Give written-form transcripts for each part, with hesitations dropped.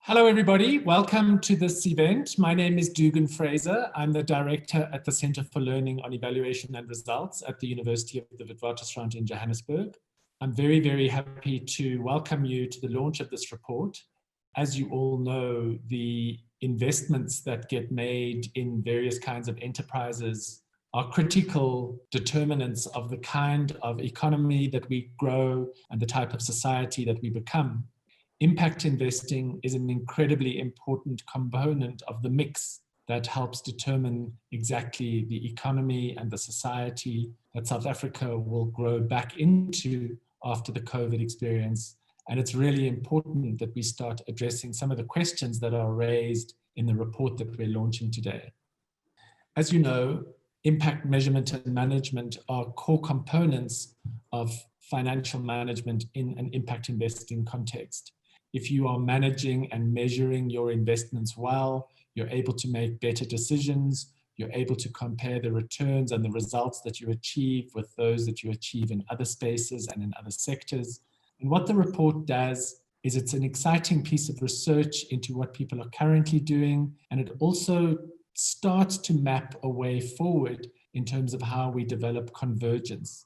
Hello, everybody. Welcome to this event. My name is Dugan Fraser. I'm the director at the Center for Learning on Evaluation and Results at the University of the Witwatersrand in Johannesburg. I'm very, very happy to welcome you to the launch of this report. As you all know, the investments that get made in various kinds of enterprises are critical determinants of the kind of economy that we grow and the type of society that we become. Impact investing is an incredibly important component of the mix that helps determine exactly the economy and the society that South Africa will grow back into after the COVID experience. And it's really important that we start addressing some of the questions that are raised in the report that we're launching today. As you know, impact measurement and management are core components of financial management in an impact investing context. If you are managing and measuring your investments well, you're able to make better decisions, you're able to compare the returns and the results that you achieve with those that you achieve in other spaces and in other sectors. And what the report does is it's an exciting piece of research into what people are currently doing, and it also starts to map a way forward in terms of how we develop convergence.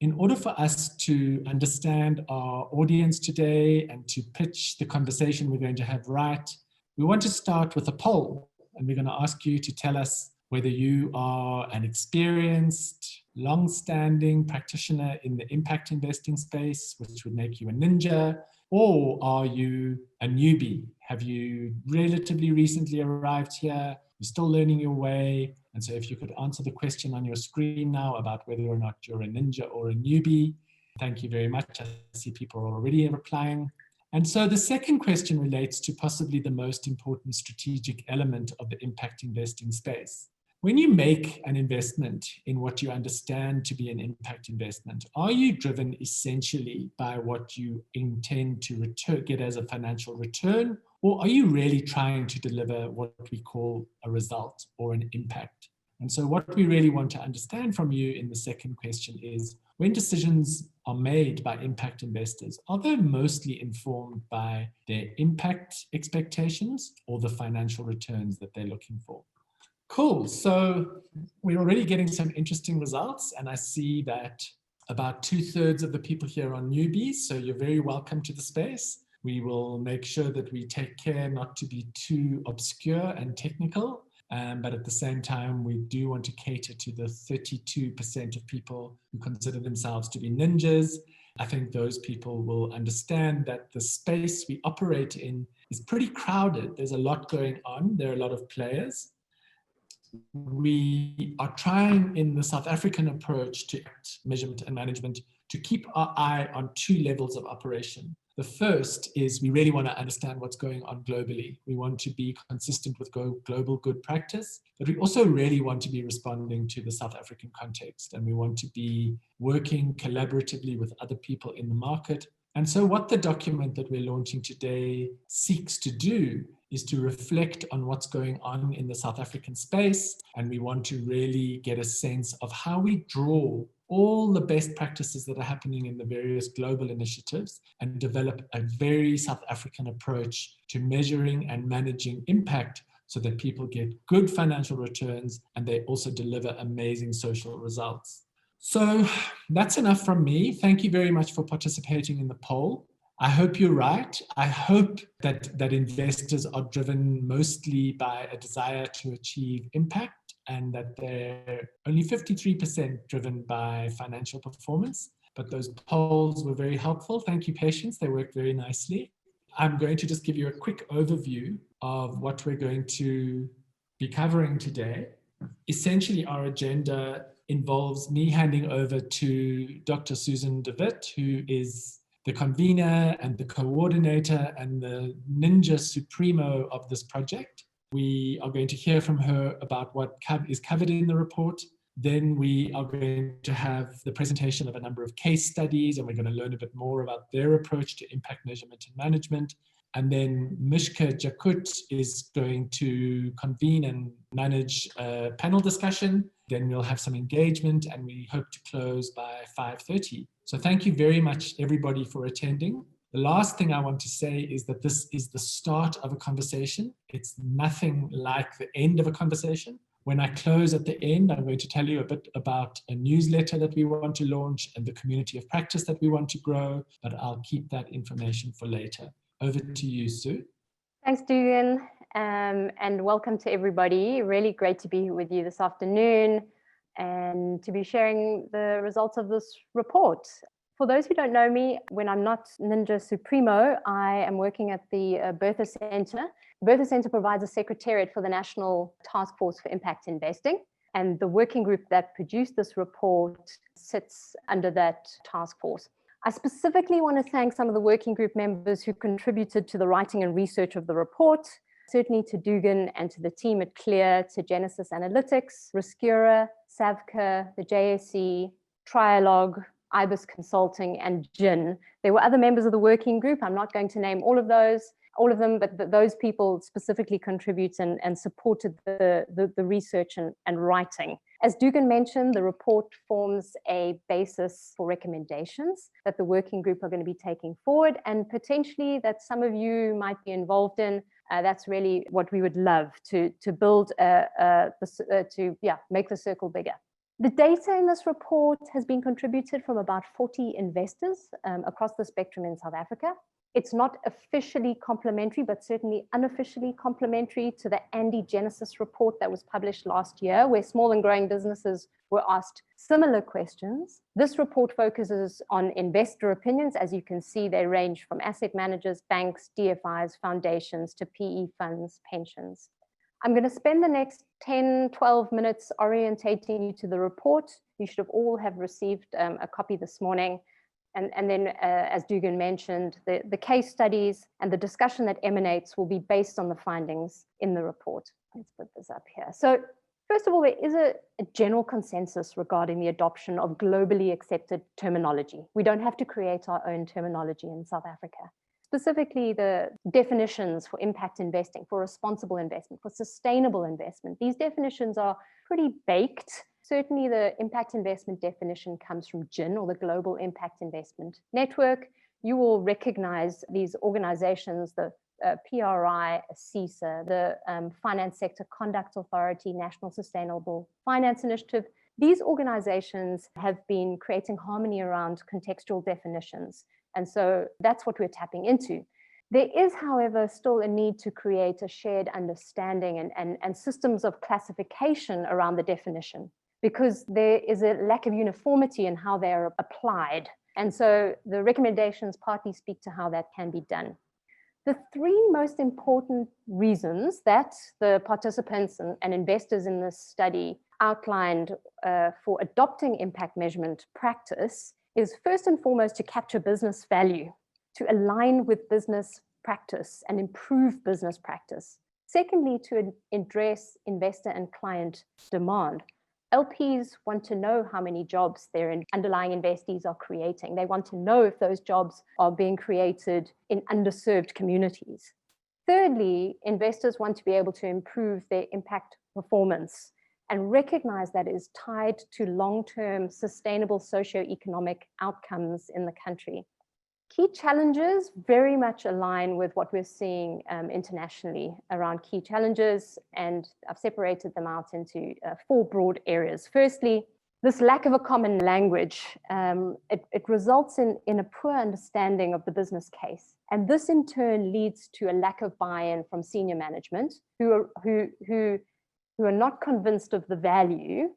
In order for us to understand our audience today and to pitch the conversation we're going to have right, we want to start with a poll. And we're going to ask you to tell us whether you are an experienced, long-standing practitioner in the impact investing space, which would make you a ninja, or are you a newbie? Have you relatively recently arrived here? You're still learning your way. And so if you could answer the question on your screen now about whether or not you're a ninja or a newbie, thank you very much. I see people are already replying. And so the second question relates to possibly the most important strategic element of the impact investing space. When you make an investment in what you understand to be an impact investment, are you driven essentially by what you intend to get as a financial return? Or are you really trying to deliver what we call a result or an impact? And so what we really want to understand from you in the second question is, when decisions are made by impact investors, are they mostly informed by their impact expectations or the financial returns that they're looking for? Cool. So we're already getting some interesting results, and I see that about 2/3 of the people here are newbies, so you're very welcome to the space. We will make sure that we take care not to be too obscure and technical, but at the same time, we do want to cater to the 32% of people who consider themselves to be ninjas. I think those people will understand that the space we operate in is pretty crowded. There's a lot going on. There are a lot of players. We are trying in the South African approach to measurement and management to keep our eye on two levels of operation. The first is we really want to understand what's going on globally. We want to be consistent with global good practice, but we also really want to be responding to the South African context, and we want to be working collaboratively with other people in the market. And so what the document that we're launching today seeks to do is to reflect on what's going on in the South African space, and we want to really get a sense of how we draw all the best practices that are happening in the various global initiatives and develop a very South African approach to measuring and managing impact so that people get good financial returns and they also deliver amazing social results. So that's enough from me. Thank you very much for participating in the poll. I hope you're right. I hope that investors are driven mostly by a desire to achieve impact, and that they're only 53% driven by financial performance. But those polls were very helpful. Thank you, patients. They worked very nicely. I'm going to just give you a quick overview of what we're going to be covering today. Essentially, our agenda involves me handing over to Dr. Susan de Wit, who is the convener and the coordinator and the ninja supremo of this project. We are going to hear from her about what is covered in the report. Then we are going to have the presentation of a number of case studies, and we're going to learn a bit more about their approach to impact measurement and management. And then Mishka Jakut is going to convene and manage a panel discussion. Then we'll have some engagement, and we hope to close by 5:30. So thank you very much, everybody, for attending. The last thing I want to say is that this is the start of a conversation. It's nothing like the end of a conversation. When I close at the end, I'm going to tell you a bit about a newsletter that we want to launch and the community of practice that we want to grow, but I'll keep that information for later. Over to you, Sue. Thanks, Dugan, and welcome to everybody. Really great to be with you this afternoon and to be sharing the results of this report. For those who don't know me, when I'm not Ninja Supremo, I am working at the Bertha Center. The Bertha Center provides a secretariat for the National Task Force for Impact Investing, and the working group that produced this report sits under that task force. I specifically want to thank some of the working group members who contributed to the writing and research of the report, certainly to Dugan and to the team at Clear, to Genesis Analytics, Riskura, Savka, the JSE, Trialogue, IBIS Consulting, and GIN. There were other members of the working group. I'm not going to name all of them, but those people specifically contribute and supported the research and writing. As Dugan mentioned, the report forms a basis for recommendations that the working group are going to be taking forward, and potentially that some of you might be involved in. That's really what we would love to build, make the circle bigger. The data in this report has been contributed from about 40 investors across the spectrum in South Africa. It's not officially complementary, but certainly unofficially complementary to the Andy Genesis report that was published last year, where small and growing businesses were asked similar questions. This report focuses on investor opinions. As you can see, they range from asset managers, banks, DFIs, foundations, to PE funds, pensions. I'm going to spend the next 10, 12 minutes orientating you to the report. You should all have received a copy this morning. And then, as Dugan mentioned, the case studies and the discussion that emanates will be based on the findings in the report. Let's put this up here. So first of all, there is a general consensus regarding the adoption of globally accepted terminology. We don't have to create our own terminology in South Africa. Specifically, the definitions for impact investing, for responsible investment, for sustainable investment. These definitions are pretty baked. Certainly, the impact investment definition comes from GIN, or the Global Impact Investment Network. You will recognize these organizations, the PRI, IISA, the Finance Sector Conduct Authority, National Sustainable Finance Initiative. These organizations have been creating harmony around contextual definitions. And so that's what we're tapping into. There is, however, still a need to create a shared understanding and systems of classification around the definition, because there is a lack of uniformity in how they are applied. And so the recommendations partly speak to how that can be done. The three most important reasons that the participants and investors in this study outlined for adopting impact measurement practice is first and foremost to capture business value, to align with business practice and improve business practice. Secondly, to address investor and client demand. LPs want to know how many jobs their underlying investees are creating. They want to know if those jobs are being created in underserved communities. Thirdly, investors want to be able to improve their impact performance and recognize that it is tied to long-term sustainable socioeconomic outcomes in the country. Key challenges very much align with what we're seeing internationally around key challenges, and I've separated them out into four broad areas. Firstly, this lack of a common language, it results in a poor understanding of the business case. And this in turn leads to a lack of buy-in from senior management who are not convinced of the value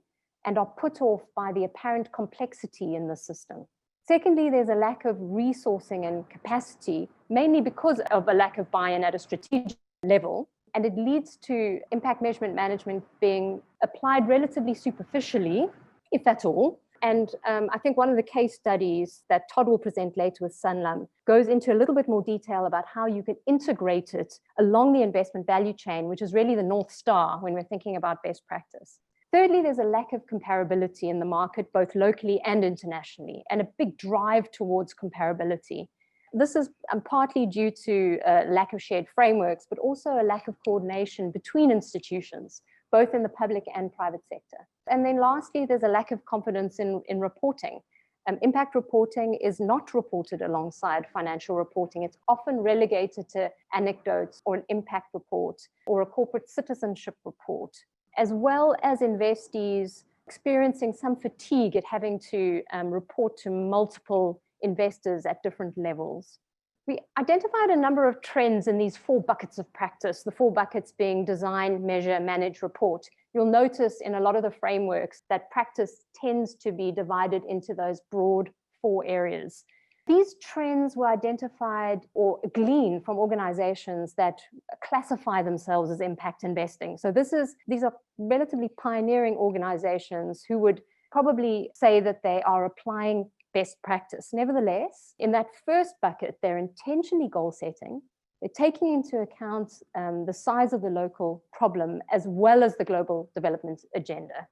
and are put off by the apparent complexity in the system. Secondly, there's a lack of resourcing and capacity, mainly because of a lack of buy-in at a strategic level, and it leads to impact measurement management being applied relatively superficially, if at all. And I think one of the case studies that Todd will present later with Sanlam goes into a little bit more detail about how you can integrate it along the investment value chain, which is really the North Star when we're thinking about best practice. Thirdly, there's a lack of comparability in the market, both locally and internationally, and a big drive towards comparability. This is partly due to a lack of shared frameworks, but also a lack of coordination between institutions, both in the public and private sector. And then lastly, there's a lack of confidence in reporting. Impact reporting is not reported alongside financial reporting. It's often relegated to anecdotes or an impact report or a corporate citizenship report, as well as investees experiencing some fatigue at having to report to multiple investors at different levels. We identified a number of trends in these 4 buckets of practice, the 4 buckets being design, measure, manage, report. You'll notice in a lot of the frameworks that practice tends to be divided into those broad 4 areas. These trends were identified or gleaned from organizations that classify themselves as impact investing. So these are relatively pioneering organizations who would probably say that they are applying best practice. Nevertheless, in that first bucket, they're intentionally goal setting. They're taking into account the size of the local problem as well as the global development agenda.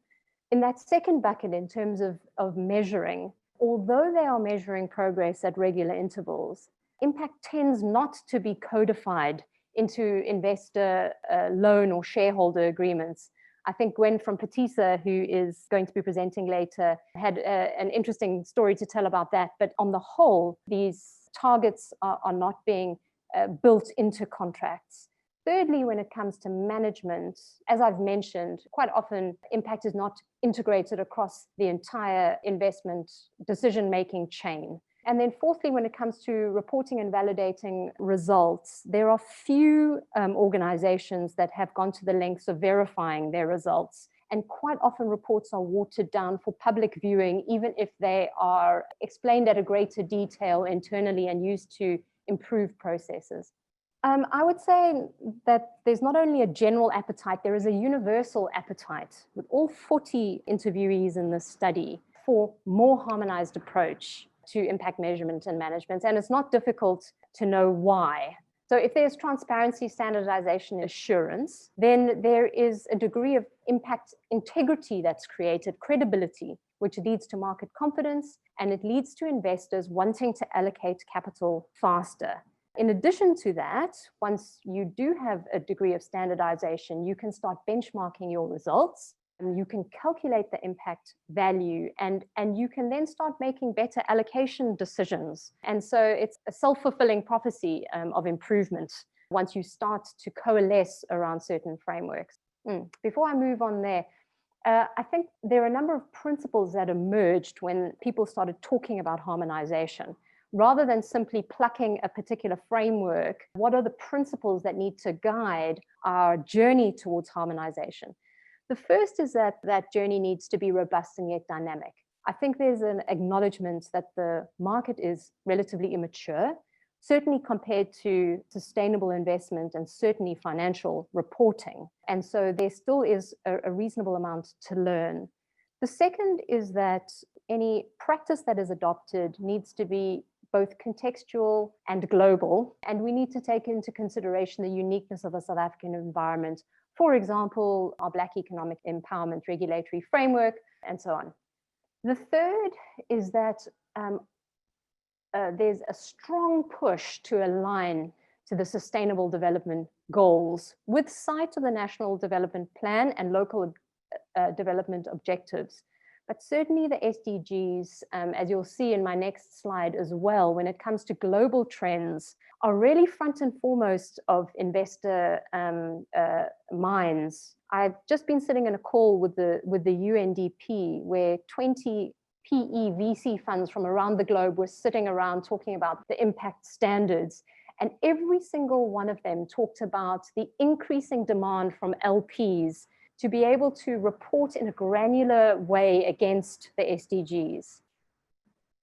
In that second bucket, in terms of measuring, although they are measuring progress at regular intervals, impact tends not to be codified into investor loan or shareholder agreements. I think Gwen from PTISA, who is going to be presenting later, had an interesting story to tell about that. But on the whole, these targets are not being built into contracts. Thirdly, when it comes to management, as I've mentioned, quite often impact is not integrated across the entire investment decision-making chain. And then fourthly, when it comes to reporting and validating results, there are few organizations that have gone to the lengths of verifying their results. And quite often reports are watered down for public viewing, even if they are explained at a greater detail internally and used to improve processes. I would say that there's not only a general appetite, there is a universal appetite with all 40 interviewees in this study for more harmonized approach to impact measurement and management. And it's not difficult to know why. So if there's transparency, standardization, assurance, then there is a degree of impact integrity that's created, credibility, which leads to market confidence, and it leads to investors wanting to allocate capital faster. In addition to that, once you do have a degree of standardization, you can start benchmarking your results. You can calculate the impact value and you can then start making better allocation decisions. And so it's a self-fulfilling prophecy of improvement once you start to coalesce around certain frameworks. Before I move on there, I think there are a number of principles that emerged when people started talking about harmonization. Rather than simply plucking a particular framework, what are the principles that need to guide our journey towards harmonization? The first is that that journey needs to be robust and yet dynamic. I think there's an acknowledgement that the market is relatively immature, certainly compared to sustainable investment and certainly financial reporting. And so there still is a reasonable amount to learn. The second is that any practice that is adopted needs to be both contextual and global, and we need to take into consideration the uniqueness of the South African environment. For example, our Black economic empowerment regulatory framework, and so on. The third is that there's a strong push to align to the Sustainable Development Goals with sight to the National Development Plan and local development objectives. But certainly the SDGs, as you'll see in my next slide as well, when it comes to global trends, are really front and foremost of investor minds. I've just been sitting in a call with the UNDP, where 20 PE VC funds from around the globe were sitting around talking about the impact standards. And every single one of them talked about the increasing demand from LPs to be able to report in a granular way against the SDGs.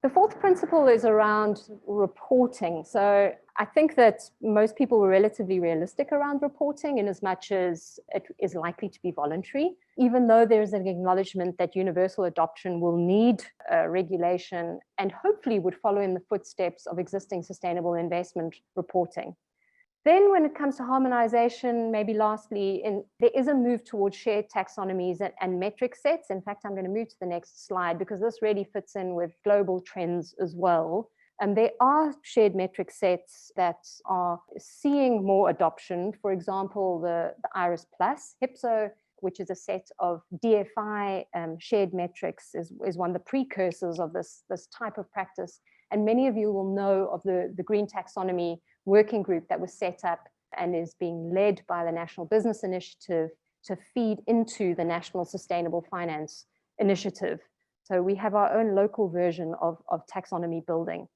The fourth principle is around reporting. So I think that most people were relatively realistic around reporting in as much as it is likely to be voluntary, even though there's an acknowledgement that universal adoption will need regulation and hopefully would follow in the footsteps of existing sustainable investment reporting. Then when it comes to harmonization, maybe lastly, there is a move towards shared taxonomies and metric sets. In fact, I'm going to move to the next slide because this really fits in with global trends as well. And there are shared metric sets that are seeing more adoption. For example, the IRIS Plus, HIPSO which is a set of DFI shared metrics, is one of the precursors of this type of practice. And many of you will know of the Green Taxonomy Working Group that was set up and is being led by the National Business Initiative to feed into the National Sustainable Finance Initiative. So we have our own local version of taxonomy building.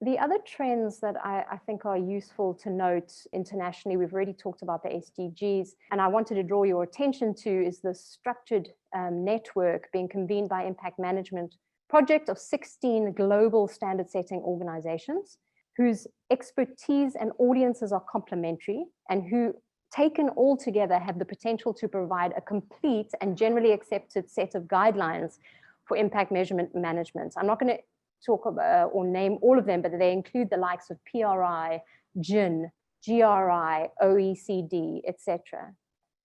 The other trends that I think are useful to note internationally, we've already talked about the SDGs, and I wanted to draw your attention to is the structured network being convened by Impact Management Project of 16 global standard setting organizations whose expertise and audiences are complementary and who, taken all together, have the potential to provide a complete and generally accepted set of guidelines for impact measurement management. I'm not going to talk about or name all of them, but they include the likes of PRI, GIN, GRI, OECD, etc.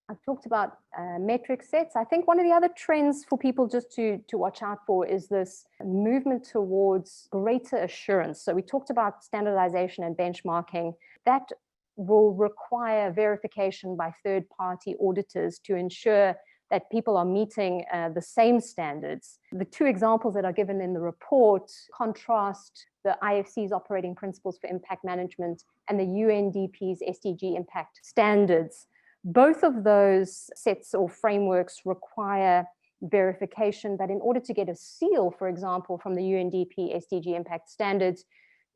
I've talked about metric sets. I think one of the other trends for people just to watch out for is this movement towards greater assurance. So we talked about standardization and benchmarking. That will require verification by third-party auditors to ensure that people are meeting the same standards. The two examples that are given in the report contrast the IFC's operating principles for impact management and the UNDP's SDG impact standards. Both of those sets or frameworks require verification, but in order to get a seal, for example, from the UNDP SDG impact standards,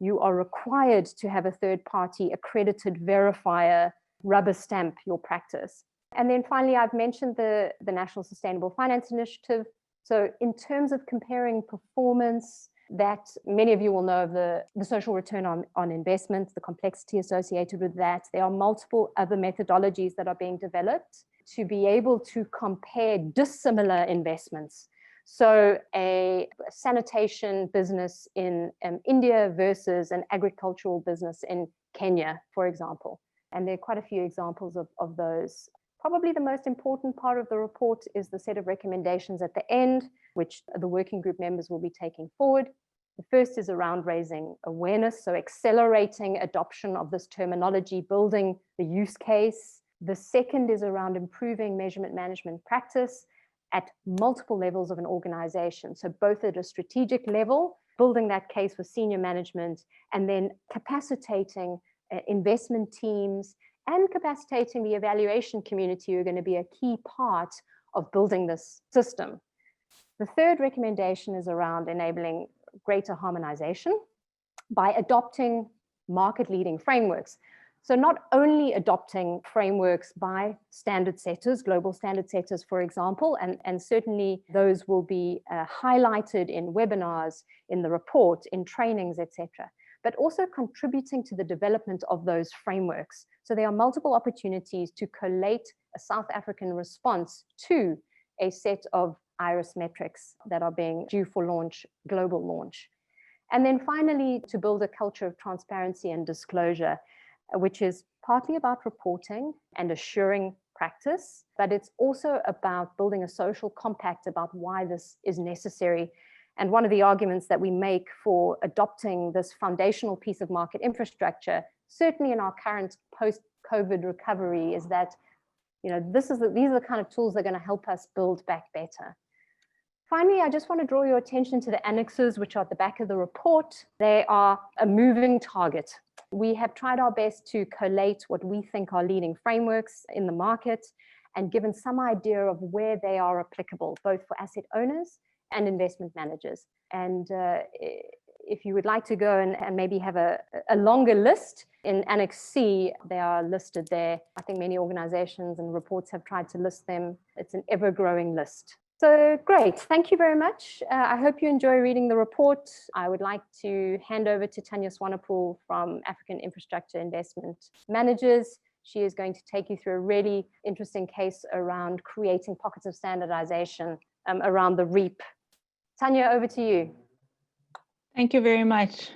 you are required to have a third-party accredited verifier rubber stamp your practice. And then finally, I've mentioned the National Sustainable Finance Initiative. So in terms of comparing performance, that many of you will know of the social return on investment, the complexity associated with that. There are multiple other methodologies that are being developed to be able to compare dissimilar investments. So a sanitation business in India versus an agricultural business in Kenya, for example. And there are quite a few examples of those. Probably the most important part of the report is the set of recommendations at the end, which the working group members will be taking forward. The first is around raising awareness, so accelerating adoption of this terminology, building the use case. The second is around improving measurement management practice at multiple levels of an organization. So both at a strategic level, building that case with senior management, and then capacitating investment teams and capacitating the evaluation community who are going to be a key part of building this system. The third recommendation is around enabling greater harmonization by adopting market-leading frameworks. So not only adopting frameworks by standard setters, global standard setters, for example, and certainly those will be highlighted in webinars, in the report, in trainings, etc., but also contributing to the development of those frameworks. So there are multiple opportunities to collate a South African response to a set of IRIS metrics that are being due for launch, global launch. And then finally, to build a culture of transparency and disclosure, which is partly about reporting and assuring practice, but it's also about building a social compact about why this is necessary. And one of the arguments that we make for adopting this foundational piece of market infrastructure, certainly in our current post-COVID recovery, is that these are the kind of tools that are going to help us build back better. Finally, I just want to draw your attention to the annexes, which are at the back of the report. They are a moving target. We have tried our best to collate what we think are leading frameworks in the market and given some idea of where they are applicable, both for asset owners and investment managers. And if you would like to go and maybe have a longer list, in Annex C, they are listed there. I think many organizations and reports have tried to list them. It's an ever-growing list. So great, thank you very much. I hope you enjoy reading the report. I would like to hand over to Tanya Swanepoel from African Infrastructure Investment Managers. She is going to take you through a really interesting case around creating pockets of standardization around the REAP. Tanya, over to you. Thank you very much.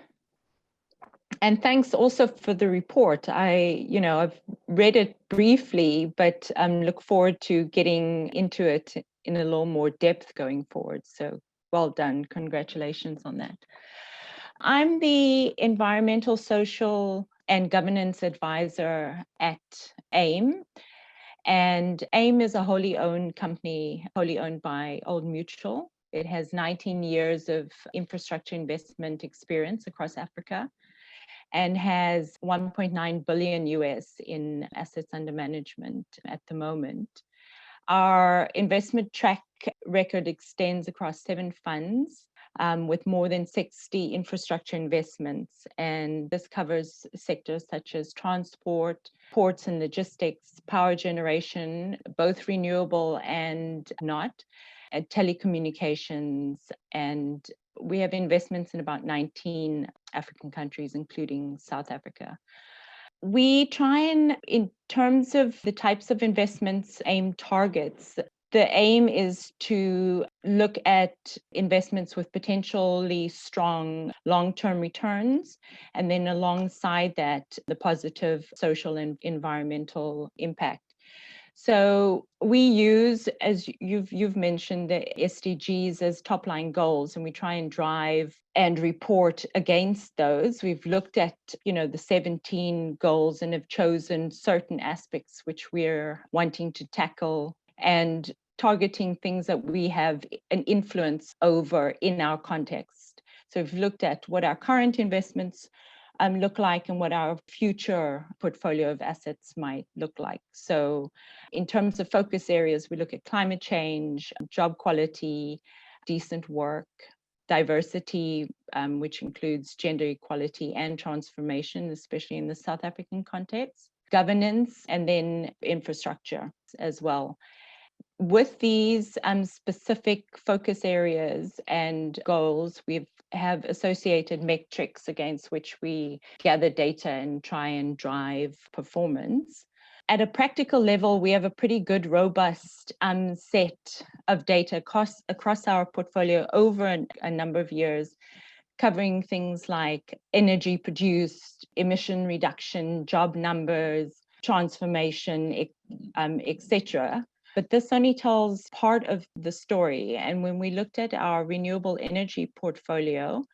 And thanks also for the report. I've read it briefly, but look forward to getting into it in a little more depth going forward. So well done. Congratulations on that. I'm the Environmental, Social, and Governance Advisor at AIM. And AIM is a wholly owned company, wholly owned by Old Mutual. It has 19 years of infrastructure investment experience across Africa and has 1.9 billion US in assets under management at the moment. Our investment track record extends across 7 funds with more than 60 infrastructure investments. And this covers sectors such as transport, ports and logistics, power generation, both renewable and not, and telecommunications. And we have investments in about 19 African countries, including South Africa. We try and, in terms of the types of investments AIM targets, the aim is to look at investments with potentially strong long-term returns, and then alongside that, the positive social and environmental impact. So we use, as you've mentioned, the SDGs as top-line goals, and we try and drive and report against those. We've looked at, the 17 goals and have chosen certain aspects which we're wanting to tackle and targeting things that we have an influence over in our context. So we've looked at what our current investments look like and what our future portfolio of assets might look like. So in terms of focus areas, we look at climate change, job quality, decent work, diversity, which includes gender equality and transformation, especially in the South African context, governance, and then infrastructure as well. With these specific focus areas and goals, we have associated metrics against which we gather data and try and drive performance. At a practical level, we have a pretty good, robust set of data across our portfolio over a number of years, covering things like energy produced, emission reduction, job numbers, transformation, etc. But this only tells part of the story. And when we looked at our renewable energy portfolio,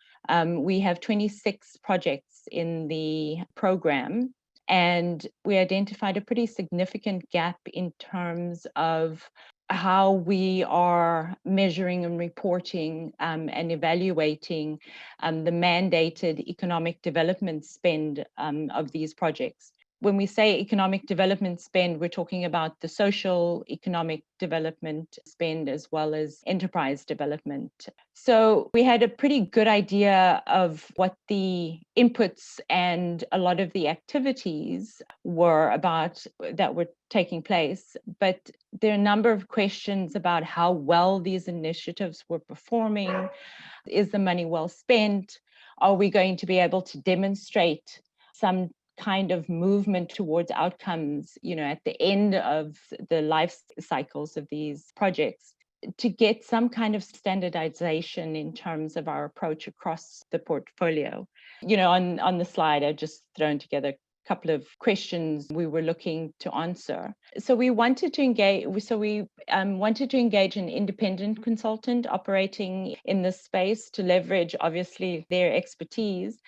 we have 26 projects in the program. And we identified a pretty significant gap in terms of how we are measuring and reporting and evaluating the mandated economic development spend of these projects. When we say economic development spend, we're talking about the social economic development spend as well as enterprise development. So we had a pretty good idea of what the inputs and a lot of the activities were about that were taking place. But there are a number of questions about how well these initiatives were performing. Is the money well spent? Are we going to be able to demonstrate some kind of movement towards outcomes, at the end of the life cycles of these projects, to get some kind of standardization in terms of our approach across the portfolio. On the slide, I've just thrown together a couple of questions we were looking to answer. So we wanted to engage. Wanted to engage an independent consultant operating in this space to leverage, obviously, their expertise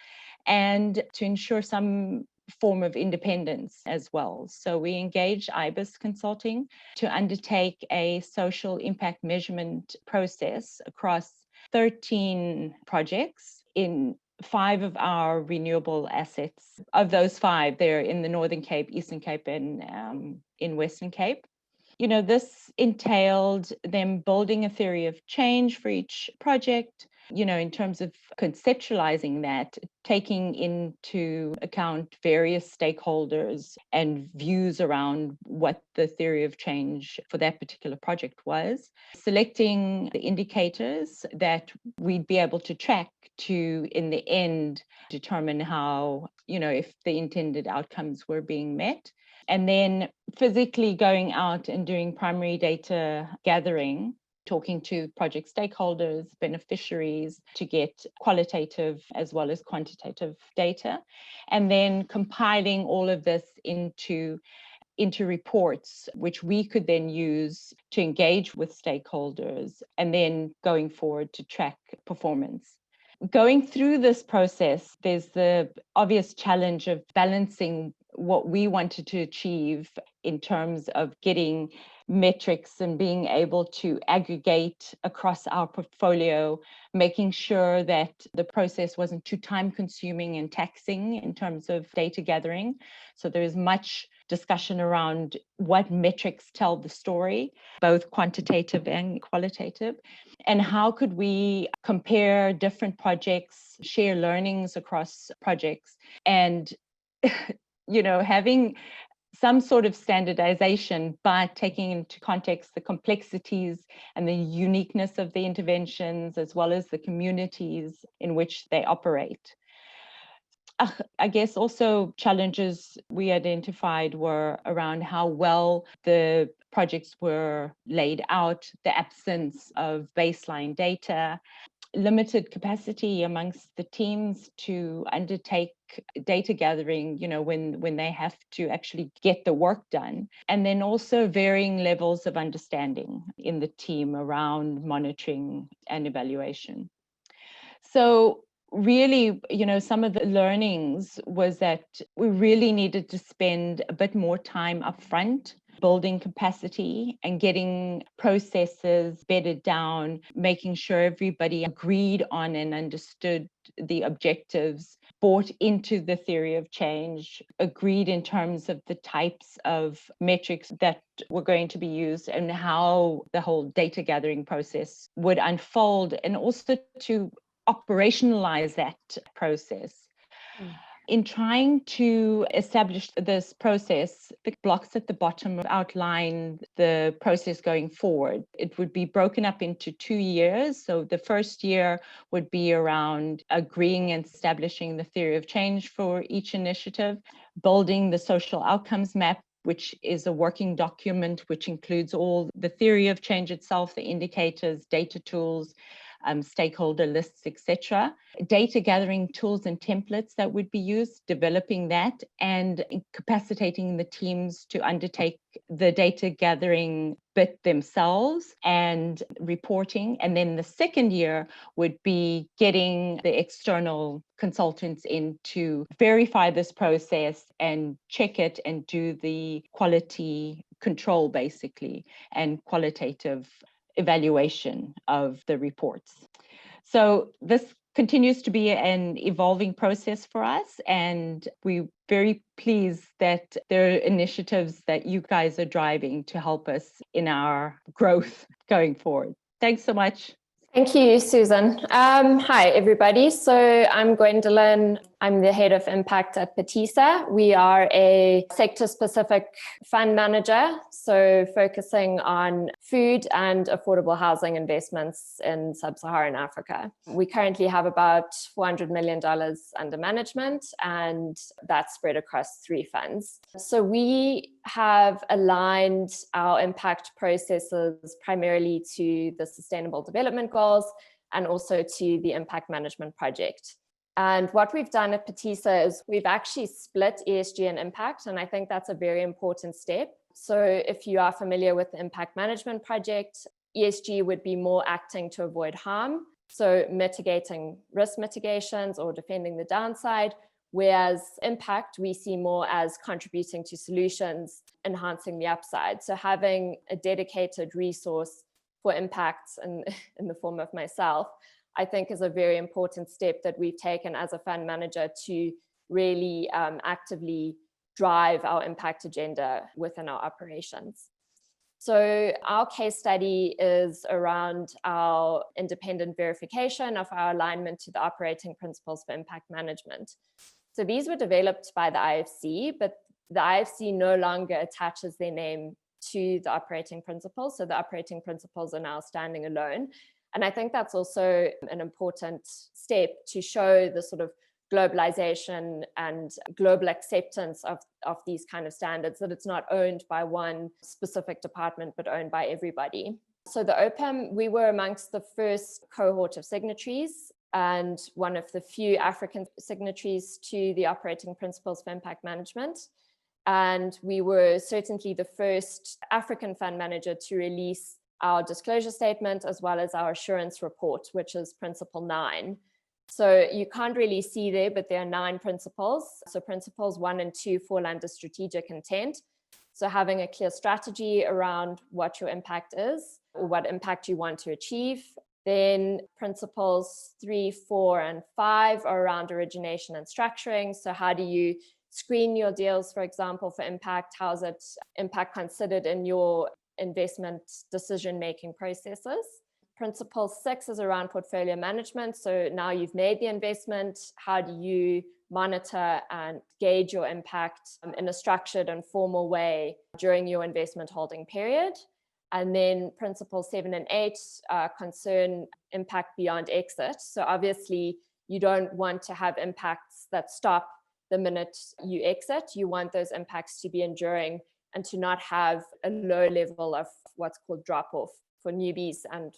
and to ensure some form of independence as well. So we engaged IISA Consulting to undertake a social impact measurement process across 13 projects in 5 of our renewable assets. Of those 5, they're in the Northern Cape, Eastern Cape, and in Western Cape. This entailed them building a theory of change for each project, in terms of conceptualizing that, taking into account various stakeholders and views around what the theory of change for that particular project was, selecting the indicators that we'd be able to track to, in the end, determine how, if the intended outcomes were being met. And then physically going out and doing primary data gathering, talking to project stakeholders, beneficiaries, to get qualitative as well as quantitative data, and then compiling all of this into reports, which we could then use to engage with stakeholders, and then going forward to track performance. Going through this process, there's the obvious challenge of balancing what we wanted to achieve in terms of getting metrics and being able to aggregate across our portfolio, making sure that the process wasn't too time consuming and taxing in terms of data gathering. So there is much discussion around what metrics tell the story, both quantitative and qualitative, and how could we compare different projects, share learnings across projects, and having some sort of standardization, but taking into context the complexities and the uniqueness of the interventions, as well as the communities in which they operate. I guess also challenges we identified were around how well the projects were laid out, the absence of baseline data, limited capacity amongst the teams to undertake data gathering, when they have to actually get the work done. And then also varying levels of understanding in the team around monitoring and evaluation. So really, some of the learnings was that we really needed to spend a bit more time upfront building capacity and getting processes bedded down, making sure everybody agreed on and understood the objectives, bought into the theory of change, agreed in terms of the types of metrics that were going to be used and how the whole data gathering process would unfold, and also to operationalize that process. In trying to establish this process, the blocks at the bottom outline the process going forward. It would be broken up into 2 years. So the first year would be around agreeing and establishing the theory of change for each initiative, building the social outcomes map, which is a working document which includes all the theory of change itself, the indicators, data tools, stakeholder lists, etc. Data gathering tools and templates that would be used, developing that, and capacitating the teams to undertake the data gathering bit themselves and reporting. And then the second year would be getting the external consultants in to verify this process and check it and do the quality control, basically, and qualitative evaluation of the reports. So this continues to be an evolving process for us, and we're very pleased that there are initiatives that you guys are driving to help us in our growth going forward. Thanks so much. Thank you, Susan. Hi, everybody. So I'm Gwendolyn. I'm the head of impact at PTISA. We are a sector-specific fund manager, so focusing on food and affordable housing investments in sub-Saharan Africa. We currently have about $400 million under management, and that's spread across 3 funds. So we have aligned our impact processes primarily to the Sustainable Development Goals and also to the Impact Management Project. And what we've done at PTISA is we've actually split ESG and impact, and I think that's a very important step. So if you are familiar with the Impact Management Project, ESG would be more acting to avoid harm, so mitigating risk mitigations or defending the downside, whereas impact we see more as contributing to solutions, enhancing the upside. So having a dedicated resource for impacts in the form of myself, I think is a very important step that we've taken as a fund manager to really actively drive our impact agenda within our operations. So our case study is around our independent verification of our alignment to the operating principles for impact management. So these were developed by the IFC, but the IFC no longer attaches their name to the operating principles. So the operating principles are now standing alone. And I think that's also an important step to show the sort of globalization and global acceptance of these kind of standards, that it's not owned by one specific department, but owned by everybody. So the OPIM, we were amongst the first cohort of signatories and one of the few African signatories to the operating principles for impact management. And we were certainly the first African fund manager to release our disclosure statement as well as our assurance report, which is Principle 9. So you can't really see there, but there are 9 principles. So principles 1 and 2 fall under strategic intent. So having a clear strategy around what your impact is, or what impact you want to achieve. Then principles 3, 4, and 5 are around origination and structuring. So how do you screen your deals, for example, for impact? How is it impact considered in your investment decision-making processes? Principle 6 is around portfolio management. So now you've made the investment, how do you monitor and gauge your impact in a structured and formal way during your investment holding period? And then principles 7 and 8 concern impact beyond exit. So obviously you don't want to have impacts that stop the minute you exit. You want those impacts to be enduring and to not have a low level of what's called drop-off. For newbies and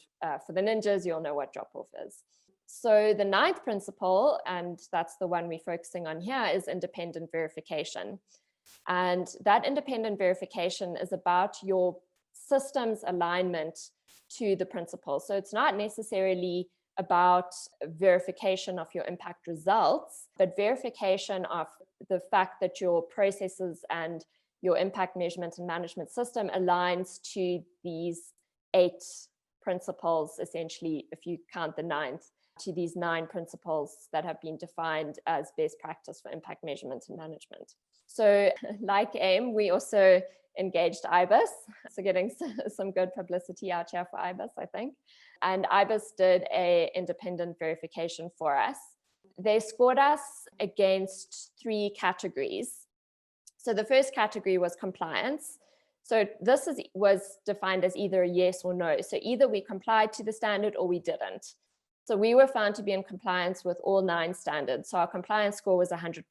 for the ninjas, you'll know what drop-off is. So the 9th principle, and that's the one we're focusing on here, is independent verification. And that independent verification is about your system's alignment to the principle. So it's not necessarily about verification of your impact results, but verification of the fact that your processes and your impact measurement and management system aligns to these 8 principles, essentially, if you count the 9th, to these 9 principles that have been defined as best practice for impact measurement and management. So like AIM, we also engaged IBIS, so getting some good publicity out here for IBIS, I think. And IBIS did an independent verification for us. They scored us against 3 categories. So the first category was compliance. So this was defined as either a yes or no. So either we complied to the standard or we didn't. So we were found to be in compliance with all 9 standards. So our compliance score was 100%.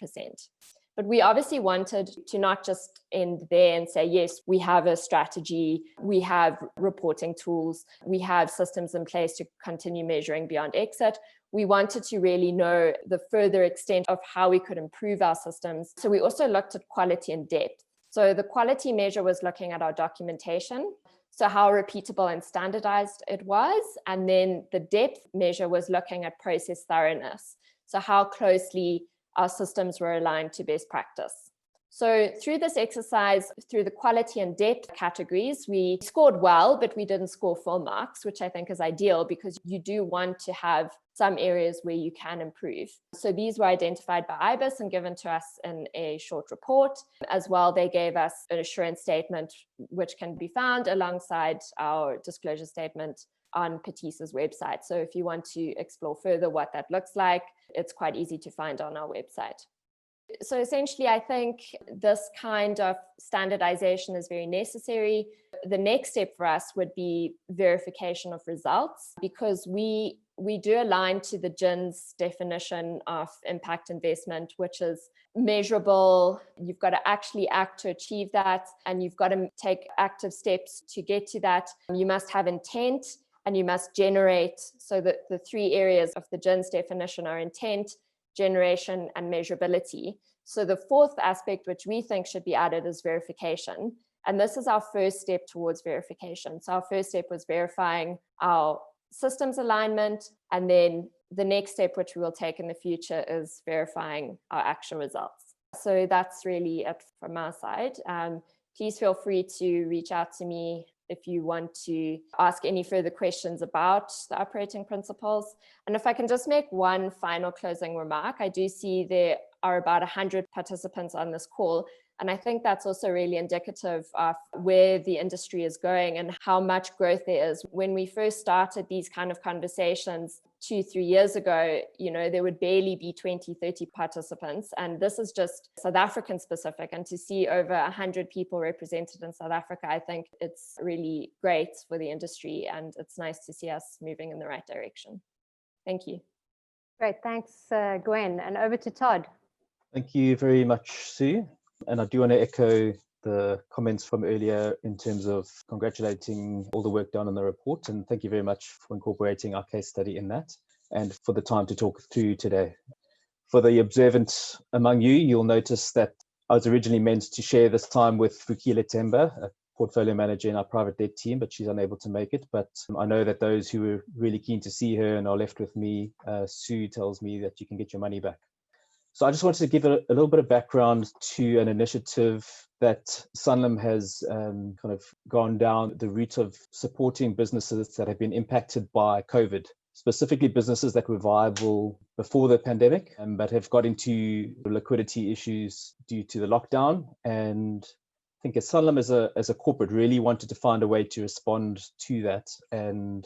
But we obviously wanted to not just end there and say, yes, we have a strategy, we have reporting tools, we have systems in place to continue measuring beyond exit. We wanted to really know the further extent of how we could improve our systems. So we also looked at quality and depth. So the quality measure was looking at our documentation, so how repeatable and standardized it was. And then the depth measure was looking at process thoroughness, so how closely our systems were aligned to best practice. So through this exercise, through the quality and depth categories, we scored well, but we didn't score full marks, which I think is ideal because you do want to have some areas where you can improve. So these were identified by IBIS and given to us in a short report. As well, they gave us an assurance statement, which can be found alongside our disclosure statement on PETISA's website. So if you want to explore further what that looks like, it's quite easy to find on our website. So essentially, I think this kind of standardization is very necessary. The next step for us would be verification of results, because we do align to the GIN's definition of impact investment, which is measurable. You've got to actually act to achieve that, and you've got to take active steps to get to that. You must have intent, and you must generate. So that the 3 areas of the GIN's definition are intent, generation, and measurability. So the 4th aspect, which we think should be added, is verification. And this is our first step towards verification. So our first step was verifying our systems alignment. And then the next step, which we will take in the future, is verifying our actual results. So that's really it from our side. Please feel free to reach out to me if you want to ask any further questions about the operating principles. And if I can just make one final closing remark, I do see there are about 100 participants on this call. And I think that's also really indicative of where the industry is going and how much growth there is. When we first started these kind of conversations 2-3 years ago, there would barely be 20-30 participants. And this is just South African specific. And to see over 100 people represented in South Africa, I think it's really great for the industry. And it's nice to see us moving in the right direction. Thank you. Great, thanks, Gwen. And over to Todd. Thank you very much, Sue. And I do want to echo the comments from earlier in terms of congratulating all the work done on the report. And thank you very much for incorporating our case study in that and for the time to talk through today. For the observant among you, you'll notice that I was originally meant to share this time with Vukile Temba, a portfolio manager in our private debt team, but she's unable to make it. But I know that those who were really keen to see her and are left with me, Sue tells me that you can get your money back. So I just wanted to give a little bit of background to an initiative that Sanlam has kind of gone down the route of supporting businesses that have been impacted by COVID, specifically businesses that were viable before the pandemic, but have got into liquidity issues due to the lockdown. And I think as Sanlam as a corporate really wanted to find a way to respond to that, and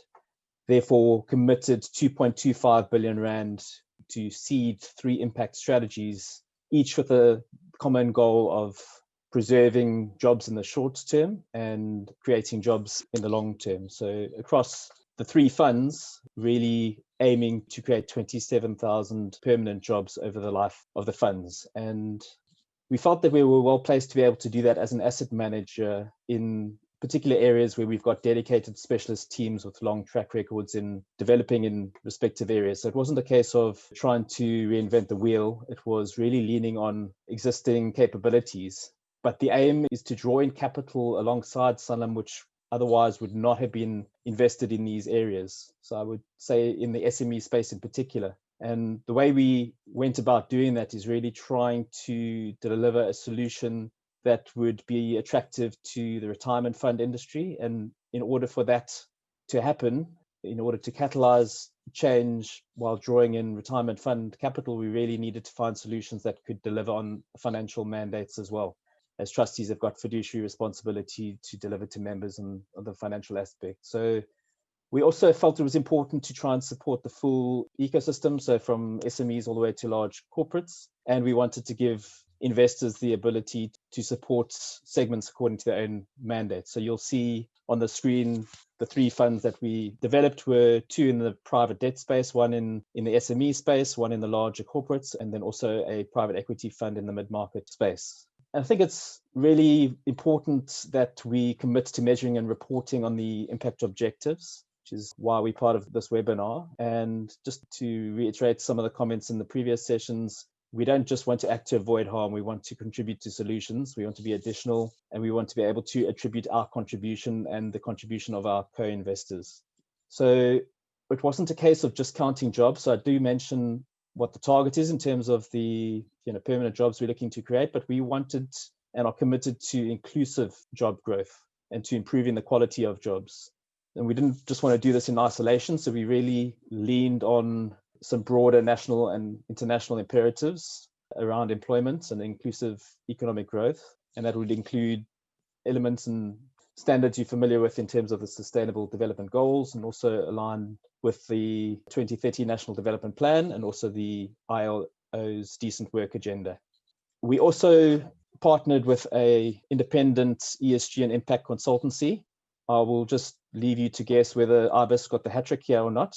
therefore committed 2.25 billion rand to seed 3 impact strategies, each with a common goal of preserving jobs in the short term and creating jobs in the long term. So across the 3 funds, really aiming to create 27,000 permanent jobs over the life of the funds. And we felt that we were well placed to be able to do that as an asset manager in particular areas where we've got dedicated specialist teams with long track records in developing in respective areas. So it wasn't a case of trying to reinvent the wheel. It was really leaning on existing capabilities. But the aim is to draw in capital alongside Sanlam, which otherwise would not have been invested in these areas. So I would say in the SME space in particular. And the way we went about doing that is really trying to deliver a solution that would be attractive to the retirement fund industry. And in order for that to happen, in order to catalyze change while drawing in retirement fund capital, we really needed to find solutions that could deliver on financial mandates as well. As trustees have got fiduciary responsibility to deliver to members and the financial aspect. So we also felt it was important to try and support the full ecosystem, so from SMEs all the way to large corporates. And we wanted to give investors the ability to support segments according to their own mandate. So you'll see on the screen the 3 funds that we developed were 2 in the private debt space, 1 in the SME space, 1 in the larger corporates, and then also a private equity fund in the mid-market space. And I think it's really important that we commit to measuring and reporting on the impact objectives, which is why we're part of this webinar. And just to reiterate some of the comments in the previous sessions, we don't just want to act to avoid harm, we want to contribute to solutions, we want to be additional, and we want to be able to attribute our contribution and the contribution of our co-investors. So it wasn't a case of just counting jobs. So I do mention what the target is in terms of the permanent jobs we're looking to create, but we wanted and are committed to inclusive job growth and to improving the quality of jobs. And we didn't just want to do this in isolation, so we really leaned on some broader national and international imperatives around employment and inclusive economic growth. And that would include elements and standards you're familiar with in terms of the Sustainable Development Goals, and also align with the 2030 National Development Plan and also the ILO's Decent Work Agenda. We also partnered with an independent ESG and impact consultancy. I will just leave you to guess whether IBIS got the hat trick here or not.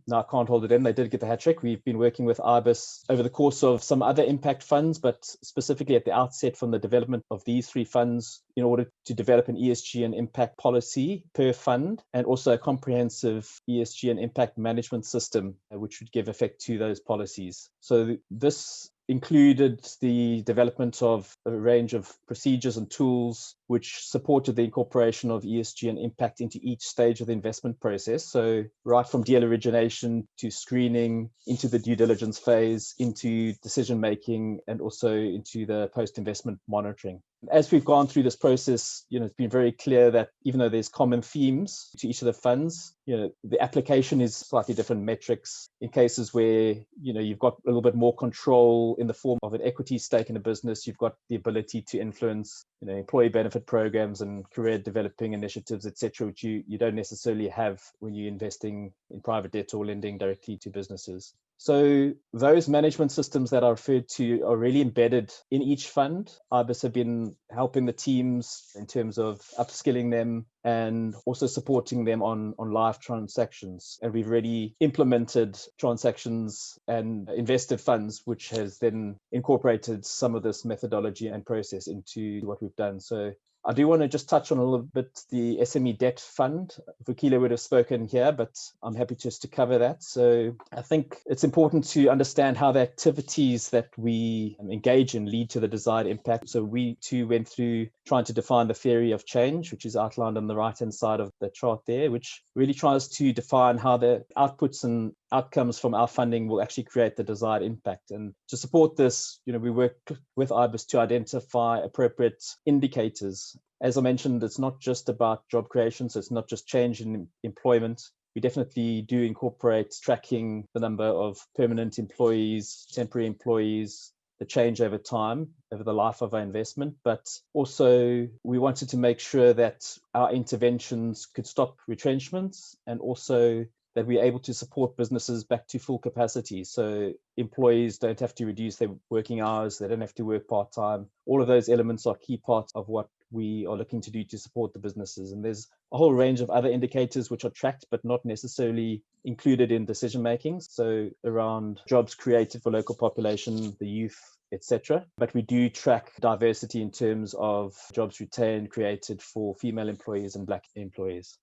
No, I can't hold it in. They did get the hat trick. We've been working with IBIS over the course of some other impact funds, but specifically at the outset from the development of these 3 funds in order to develop an ESG and impact policy per fund, and also a comprehensive ESG and impact management system, which would give effect to those policies. So this included the development of a range of procedures and tools which supported the incorporation of ESG and impact into each stage of the investment process. So right from deal origination to screening, into the due diligence phase, into decision making, and also into the post-investment monitoring. As we've gone through this process, it's been very clear that even though there's common themes to each of the funds, the application is slightly different metrics. In cases where, you've got a little bit more control in the form of an equity stake in a business, you've got the ability to influence, employee benefit programs and career developing initiatives, etc., which you don't necessarily have when you're investing in private debt or lending directly to businesses. So those management systems that are referred to are really embedded in each fund. IBIS have been helping the teams in terms of upskilling them and also supporting them on live transactions. And we've already implemented transactions and invested funds, which has then incorporated some of this methodology and process into what we've done. So I do want to just touch on a little bit the SME debt fund. Vukile would have spoken here, but I'm happy just to cover that. So I think it's important to understand how the activities that we engage in lead to the desired impact. So we too went through trying to define the theory of change, which is outlined on the right-hand side of the chart there, which really tries to define how the outputs and outcomes from our funding will actually create the desired impact. And to support this, we work with IBIS to identify appropriate indicators. As I mentioned, it's not just about job creation, so it's not just change in employment. We definitely do incorporate tracking the number of permanent employees, temporary employees, the change over time, over the life of our investment. But also we wanted to make sure that our interventions could stop retrenchments and also that we're able to support businesses back to full capacity. So employees don't have to reduce their working hours, they don't have to work part-time. All of those elements are key parts of what we are looking to do to support the businesses. And there's a whole range of other indicators which are tracked but not necessarily included in decision making. So around jobs created for local population, the youth, etc. But we do track diversity in terms of jobs retained, created for female employees and Black employees.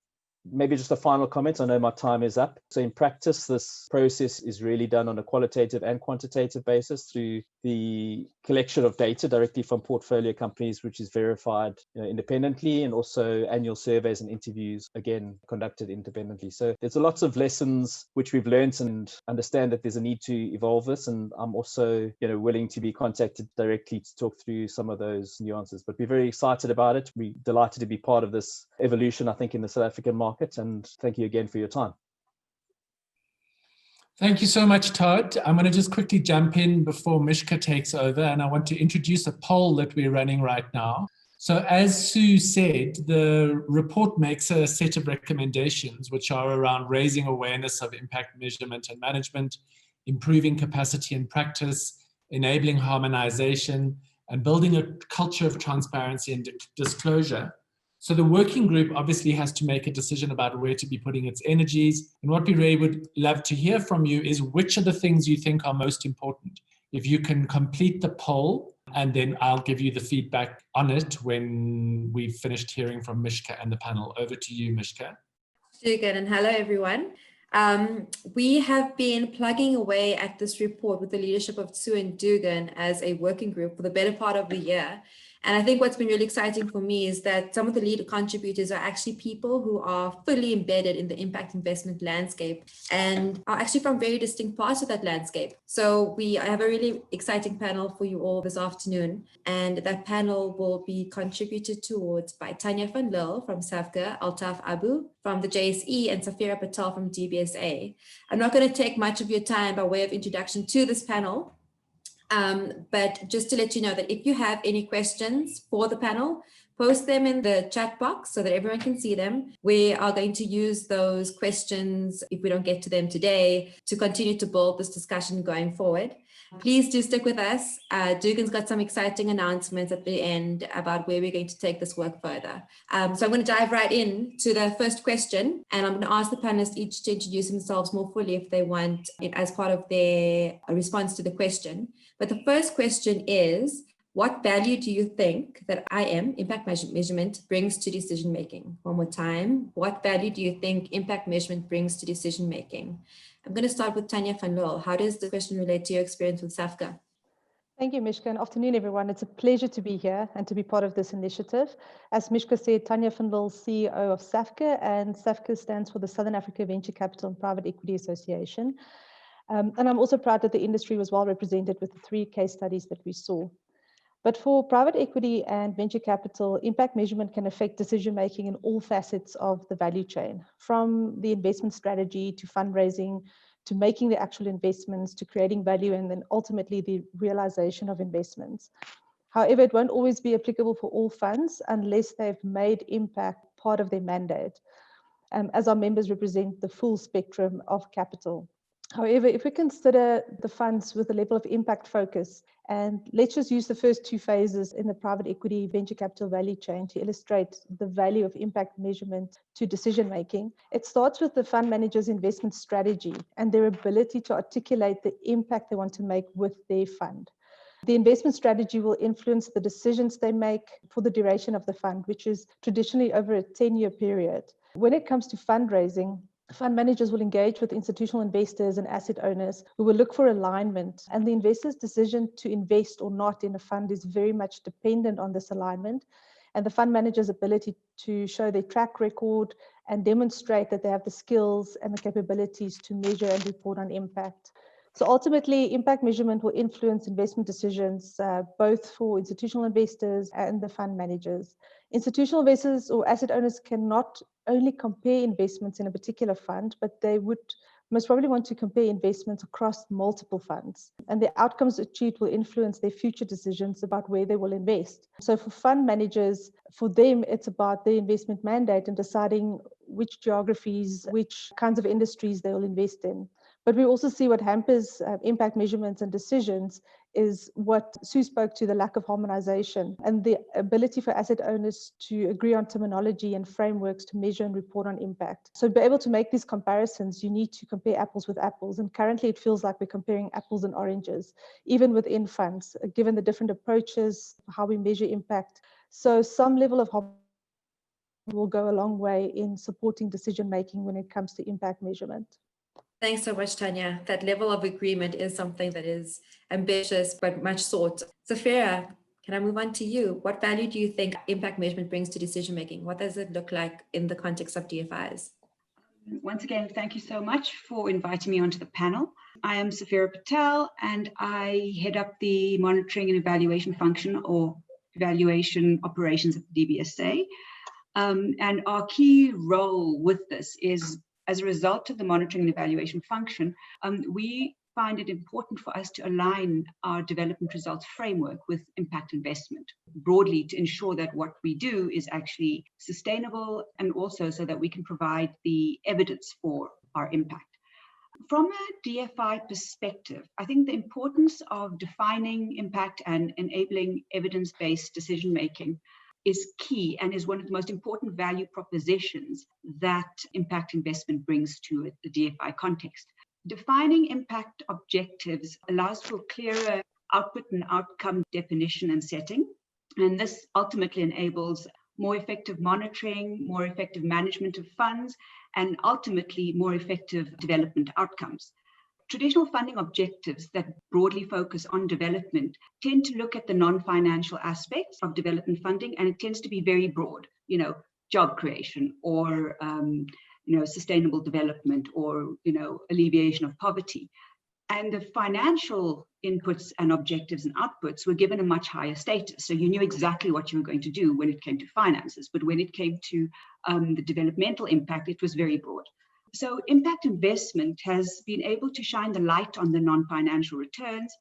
Maybe just a final comment. I know my time is up. So in practice, this process is really done on a qualitative and quantitative basis through the collection of data directly from portfolio companies, which is verified independently, and also annual surveys and interviews, again, conducted independently. So there's lots of lessons which we've learned and understand that there's a need to evolve this. And I'm also willing to be contacted directly to talk through some of those nuances. But we're very excited about it. We're delighted to be part of this evolution, I think, in the South African market. And thank you again for your time. Thank you so much, Todd. I'm going to just quickly jump in before Mishka takes over, and I want to introduce a poll that we're running right now. So as Sue said, the report makes a set of recommendations which are around raising awareness of impact measurement and management, improving capacity and practice, enabling harmonization, and building a culture of transparency and disclosure. So the working group obviously has to make a decision about where to be putting its energies. And what we really would love to hear from you is which are the things you think are most important. If you can complete the poll, and then I'll give you the feedback on it when we've finished hearing from Mishka and the panel. Over to you, Mishka. Dugan, and hello, everyone. We have been plugging away at this report with the leadership of Sue and Dugan as a working group for the better part of the year. And I think what's been really exciting for me is that some of the lead contributors are actually people who are fully embedded in the impact investment landscape and are actually from very distinct parts of that landscape. So we have a really exciting panel for you all this afternoon. And that panel will be contributed towards by Tanya van Lille from SAFCA, Altaf Abu from the JSE, and Safira Patel from DBSA. I'm not going to take much of your time by way of introduction to this panel. But just to let you know that if you have any questions for the panel, post them in the chat box so that everyone can see them. We are going to use those questions, if we don't get to them today, to continue to build this discussion going forward. Please do stick with us. Dugan's got some exciting announcements at the end about where we're going to take this work further. So I'm going to dive right in to the first question, and I'm going to ask the panelists each to introduce themselves more fully if they want it as part of their response to the question. But the first question is, what value do you think that impact measurement, brings to decision making? One more time, what value do you think impact measurement brings to decision making? I'm going to start with Tanya van Lille. How does the question relate to your experience with SAFCA? Thank you, Mishka. And afternoon, everyone. It's a pleasure to be here and to be part of this initiative. As Mishka said, Tanya van Lille, CEO of SAFCA, and SAFCA stands for the Southern Africa Venture Capital and Private Equity Association. And I'm also proud that the industry was well represented with the 3 case studies that we saw. But for private equity and venture capital, impact measurement can affect decision-making in all facets of the value chain, from the investment strategy to fundraising, to making the actual investments, to creating value, and then ultimately the realization of investments. However, it won't always be applicable for all funds unless they've made impact part of their mandate, as our members represent the full spectrum of capital. However, if we consider the funds with a level of impact focus, and let's just use the first 2 phases in the private equity venture capital value chain to illustrate the value of impact measurement to decision making. It starts with the fund manager's investment strategy and their ability to articulate the impact they want to make with their fund. The investment strategy will influence the decisions they make for the duration of the fund, which is traditionally over a 10-year period. When it comes to fundraising, fund managers will engage with institutional investors and asset owners who will look for alignment, and the investor's decision to invest or not in a fund is very much dependent on this alignment. and the fund manager's ability to show their track record and demonstrate that they have the skills and the capabilities to measure and report on impact. So ultimately, impact measurement will influence investment decisions, both for institutional investors and the fund managers. Institutional investors or asset owners cannot only compare investments in a particular fund, but they would most probably want to compare investments across multiple funds. And the outcomes achieved will influence their future decisions about where they will invest. So for fund managers, for them, it's about their investment mandate and deciding which geographies, which kinds of industries they will invest in. But we also see what hampers impact measurements and decisions is what Sue spoke to, the lack of harmonization and the ability for asset owners to agree on terminology and frameworks to measure and report on impact. So to be able to make these comparisons, you need to compare apples with apples. And currently it feels like we're comparing apples and oranges, even within funds, given the different approaches, how we measure impact. So some level of harmonization will go a long way in supporting decision-making when it comes to impact measurement. Thanks so much, Tanya. That level of agreement is something that is ambitious, but much sought. Safira, can I move on to you? What value do you think impact measurement brings to decision-making? What does it look like in the context of DFIs? Once again, thank you so much for inviting me onto the panel. I am Safira Patel, and I head up the monitoring and evaluation function or evaluation operations at the DBSA. And our key role with this is, as a result of the monitoring and evaluation function, we find it important for us to align our development results framework with impact investment broadly to ensure that what we do is actually sustainable and also so that we can provide the evidence for our impact. From a DFI perspective, I think the importance of defining impact and enabling evidence-based decision-making is key and is one of the most important value propositions that impact investment brings to the DFI context. Defining impact objectives allows for clearer output and outcome definition and setting, and this ultimately enables more effective monitoring, more effective management of funds, and ultimately more effective development outcomes. Traditional funding objectives that broadly focus on development tend to look at the non-financial aspects of development funding, and it tends to be very broad, job creation or, sustainable development or, alleviation of poverty. And the financial inputs and objectives and outputs were given a much higher status. So you knew exactly what you were going to do when it came to finances, but when it came to the developmental impact, it was very broad. So impact investment has been able to shine the light on the non-financial returns,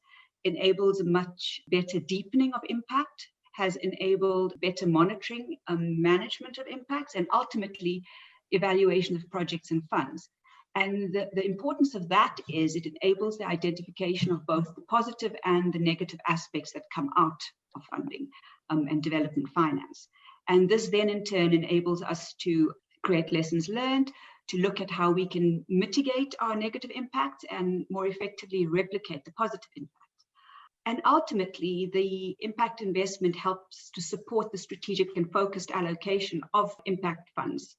enables a much better deepening of impact, has enabled better monitoring and management of impacts, and ultimately evaluation of projects and funds. And the importance of that is it enables the identification of both the positive and the negative aspects that come out of funding and development finance. And this then in turn enables us to create lessons learned, to look at how we can mitigate our negative impacts and more effectively replicate the positive impacts. And ultimately, the impact investment helps to support the strategic and focused allocation of impact funds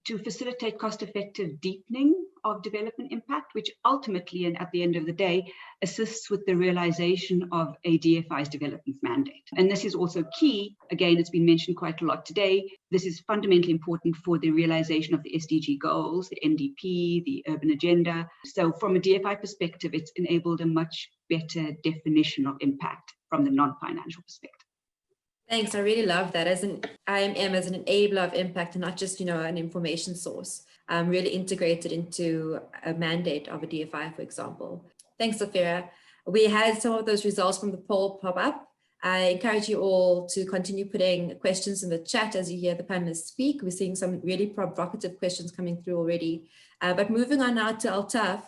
to facilitate cost-effective deepening of development impact, which ultimately, and at the end of the day, assists with the realization of a DFI's development mandate. And this is also key. Again, it's been mentioned quite a lot today. This is fundamentally important for the realization of the SDG goals, the NDP, the urban agenda. So from a DFI perspective, it's enabled a much better definition of impact from the non-financial perspective. Thanks. I really love that. As an IMM, as an enabler of impact and not just, an information source, really integrated into a mandate of a DFI, for example. Thanks, Safira. We had some of those results from the poll pop up. I encourage you all to continue putting questions in the chat as you hear the panelists speak. We're seeing some really provocative questions coming through already. But moving on now to Altaf.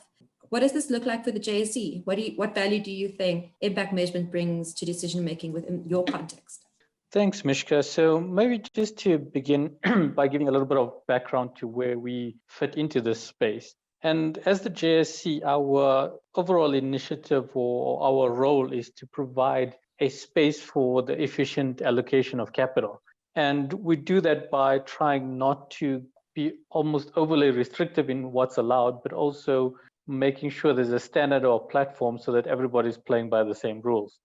What does this look like for the JSE? What value do you think impact measurement brings to decision-making within your context? Thanks, Mishka. So maybe just to begin by giving a little bit of background to where we fit into this space. And as the JSC, our overall initiative or our role is to provide a space for the efficient allocation of capital. And we do that by trying not to be almost overly restrictive in what's allowed, but also making sure there's a standard or platform so that everybody's playing by the same rules.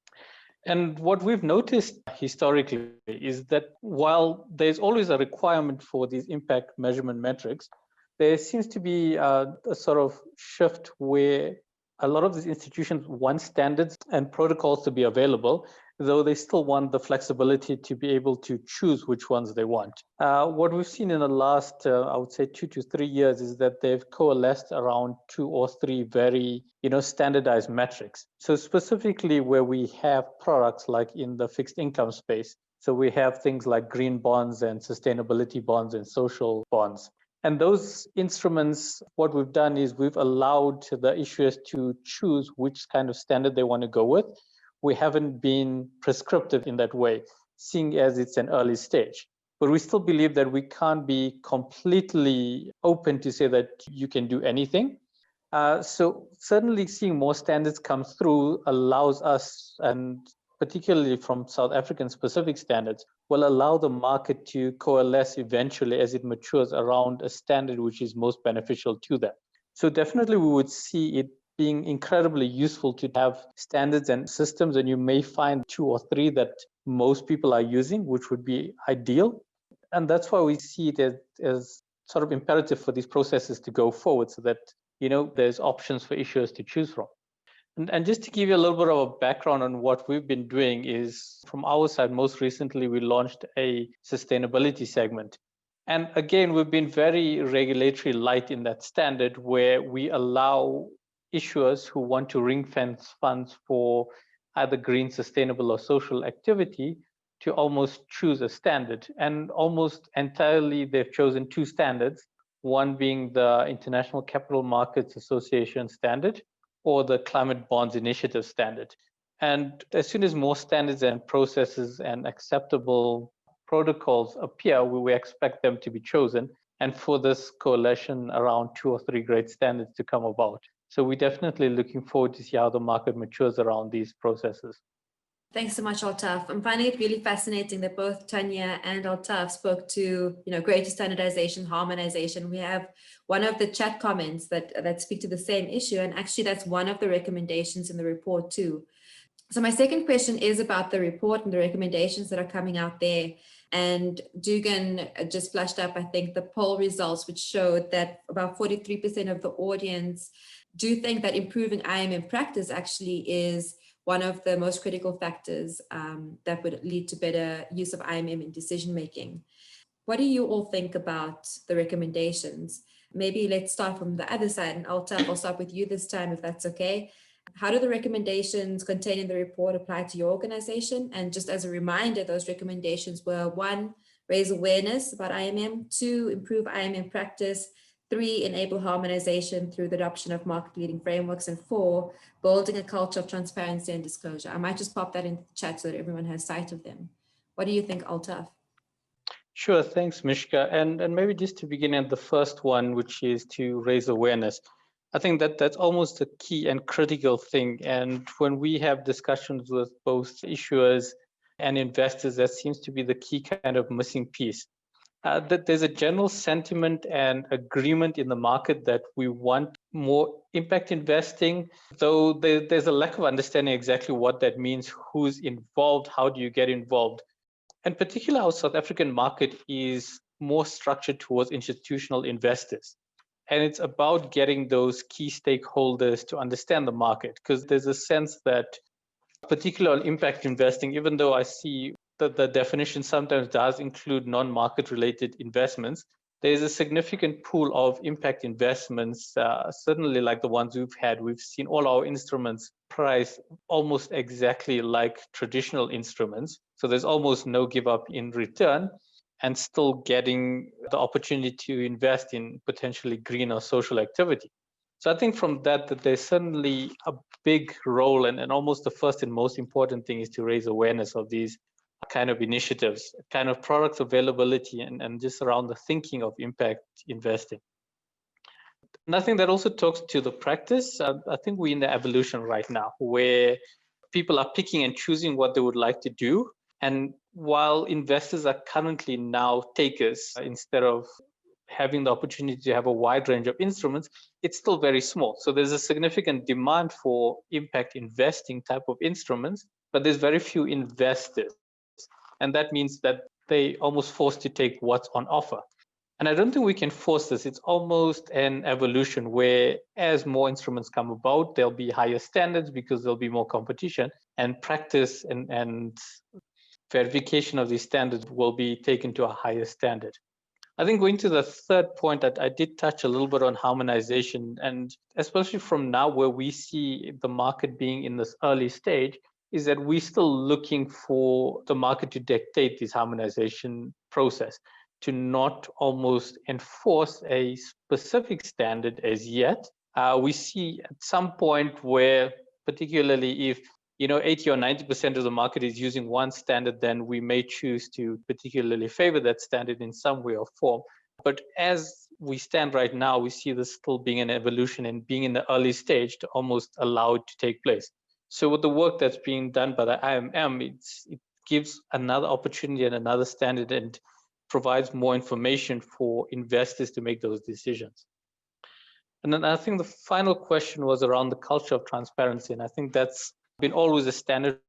And what we've noticed historically is that while there's always a requirement for these impact measurement metrics, there seems to be a sort of shift where a lot of these institutions want standards and protocols to be available, though they still want the flexibility to be able to choose which ones they want. What we've seen in the last, I would say 2 to 3 years, is that they've coalesced around 2 or 3 very, standardized metrics. So specifically where we have products like in the fixed income space, so we have things like green bonds and sustainability bonds and social bonds. And those instruments, what we've done is we've allowed the issuers to choose which kind of standard they want to go with. We haven't been prescriptive in that way, seeing as it's an early stage. But we still believe that we can't be completely open to say that you can do anything. So certainly seeing more standards come through allows us, and particularly from South African specific standards, will allow the market to coalesce eventually as it matures around a standard which is most beneficial to them. So definitely we would see it being incredibly useful to have standards and systems, and you may find 2 or 3 that most people are using, which would be ideal. And that's why we see it as sort of imperative for these processes to go forward so that, there's options for issuers to choose from. And just to give you a little bit of a background on what we've been doing is, from our side, most recently, we launched a sustainability segment. And again, we've been very regulatory light in that standard, where we allow issuers who want to ring-fence funds for either green, sustainable, or social activity to almost choose a standard. And almost entirely, they've chosen 2 standards, one being the International Capital Markets Association standard, or the Climate Bonds Initiative standard. And as soon as more standards and processes and acceptable protocols appear, we expect them to be chosen, and for this coalition around 2 or 3 great standards to come about. So we're definitely looking forward to see how the market matures around these processes. Thanks so much, Altaf. I'm finding it really fascinating that both Tanya and Altaf spoke to, greater standardization, harmonization. We have one of the chat comments that speak to the same issue, and actually that's one of the recommendations in the report too. So my second question is about the report and the recommendations that are coming out there. And Dugan just flashed up, I think, the poll results, which showed that about 43% of the audience do think that improving IMM practice actually is one of the most critical factors that would lead to better use of IMM in decision-making. What do you all think about the recommendations? Maybe let's start from the other side, and I'll start with you this time, if that's okay. How do the recommendations contained in the report apply to your organization? And just as a reminder, those recommendations were 1, raise awareness about IMM, 2, improve IMM practice, 3, enable harmonization through the adoption of market-leading frameworks, and 4, building a culture of transparency and disclosure. I might just pop that into the chat so that everyone has sight of them. What do you think, Altaf? Sure, thanks, Mishka. And maybe just to begin at the first one, which is to raise awareness. I think that's almost a key and critical thing. And when we have discussions with both issuers and investors, that seems to be the key kind of missing piece. That there's a general sentiment and agreement in the market that we want more impact investing, though there's a lack of understanding exactly what that means, who's involved, how do you get involved. And particularly our South African market is more structured towards institutional investors. And it's about getting those key stakeholders to understand the market, because there's a sense that, particularly on impact investing, even though I see that the definition sometimes does include non-market related investments, there's a significant pool of impact investments, certainly like the ones we've had. We've seen all our instruments priced almost exactly like traditional instruments. So there's almost no give up in return, and still getting the opportunity to invest in potentially green or social activity. So I think from that there's certainly a big role, and almost the first and most important thing is to raise awareness of these kind of initiatives, kind of product availability, and just around the thinking of impact investing. And I think that also talks to the practice. I think we're in the evolution right now where people are picking and choosing what they would like to do. And while investors are currently now takers, instead of having the opportunity to have a wide range of instruments, it's still very small. So there's a significant demand for impact investing type of instruments, but there's very few investors. And that means that they almost forced to take what's on offer. And I don't think we can force this. It's almost an evolution where as more instruments come about, there'll be higher standards because there'll be more competition, and practice and verification of these standards will be taken to a higher standard. I think going to the third point, I did touch a little bit on harmonization, and especially from now where we see the market being in this early stage, is that we're still looking for the market to dictate this harmonization process, to not almost enforce a specific standard as yet. We see at some point where, particularly if 80 or 90% of the market is using one standard, then we may choose to particularly favor that standard in some way or form. But as we stand right now, we see this still being an evolution and being in the early stage to almost allow it to take place. So with the work that's being done by the IMM, it gives another opportunity and another standard and provides more information for investors to make those decisions. And then I think the final question was around the culture of transparency. And I think that's been always a standard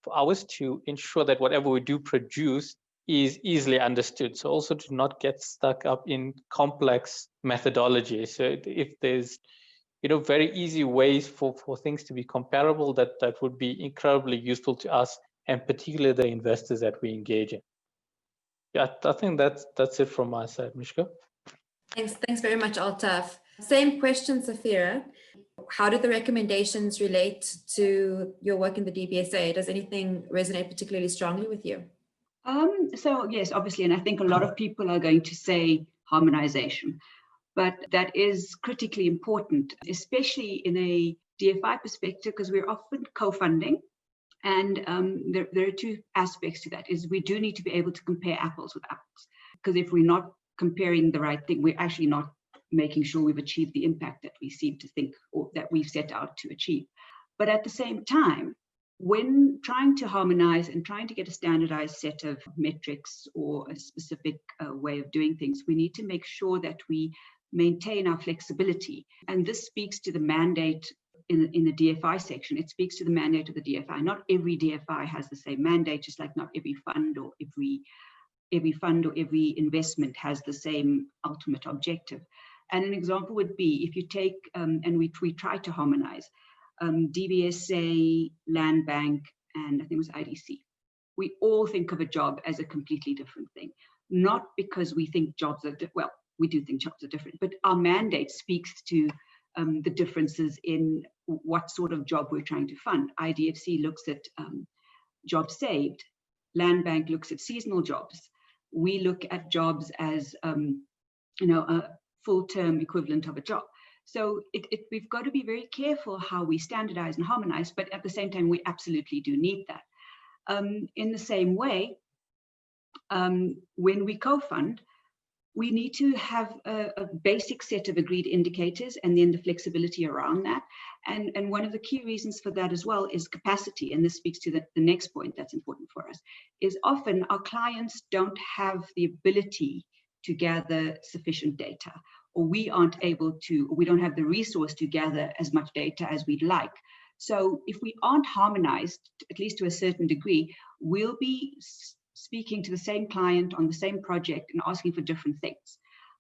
for ours to ensure that whatever we do produce is easily understood. So also to not get stuck up in complex methodology. So if there's very easy ways for things to be comparable, that would be incredibly useful to us and particularly the investors that we engage in. Yeah, I think that's it from my side, Mishka. Thanks very much, Altaf. Same question, Safira. How do the recommendations relate to your work in the DBSA? Does anything resonate particularly strongly with you? So yes, obviously, and I think a lot of people are going to say harmonization, but that is critically important, especially in a DFI perspective, because we're often co-funding. And there are two aspects to that. Is we do need to be able to compare apples with apples, because if we're not comparing the right thing, we're actually not making sure we've achieved the impact that we seem to think or that we've set out to achieve. But at the same time, when trying to harmonize and trying to get a standardized set of metrics or a specific way of doing things, we need to make sure that we maintain our flexibility. And this speaks to the mandate in the DFI section. It speaks to the mandate of the DFI. Not every DFI has the same mandate, just like not every fund or every investment has the same ultimate objective. And an example would be if you take, and we try to harmonize, DBSA, Land Bank, and I think it was IDC. We all think of a job as a completely different thing, not because we think jobs are, well, we do think jobs are different, but our mandate speaks to the differences in what sort of job we're trying to fund. IDFC looks at jobs saved. Land Bank looks at seasonal jobs. We look at jobs as a full-term equivalent of a job. So we've got to be very careful how we standardize and harmonize, but at the same time, we absolutely do need that. In the same way, when we co-fund, we need to have a basic set of agreed indicators and then the flexibility around that. And one of the key reasons for that as well is capacity. And this speaks to the next point that's important for us, is often our clients don't have the ability to gather sufficient data, or we don't have the resource to gather as much data as we'd like. So if we aren't harmonized, at least to a certain degree, we'll be speaking to the same client on the same project and asking for different things.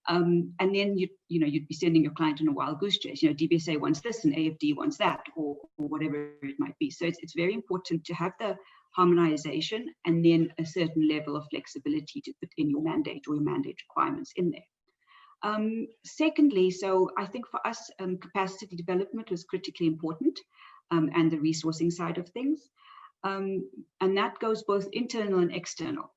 And then you'd be sending your client on a wild goose chase. DBSA wants this and AFD wants that, or whatever it might be. So it's very important to have the harmonization and then a certain level of flexibility to put in your mandate or your mandate requirements in there. Secondly, so I think for us, capacity development was critically important, and the resourcing side of things. And that goes both internal and external.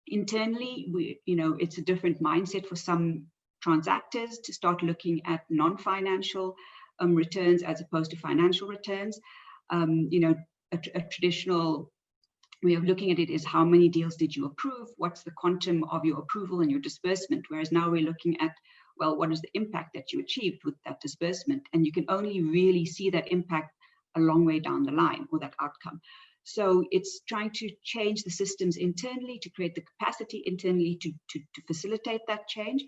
Internally, it's a different mindset for some transactors to start looking at non-financial returns as opposed to financial returns. A traditional way of looking at it is how many deals did you approve? What's the quantum of your approval and your disbursement? Whereas now we're looking at, well, what is the impact that you achieved with that disbursement? And you can only really see that impact a long way down the line, or that outcome. So it's trying to change the systems internally to create the capacity internally to facilitate that change,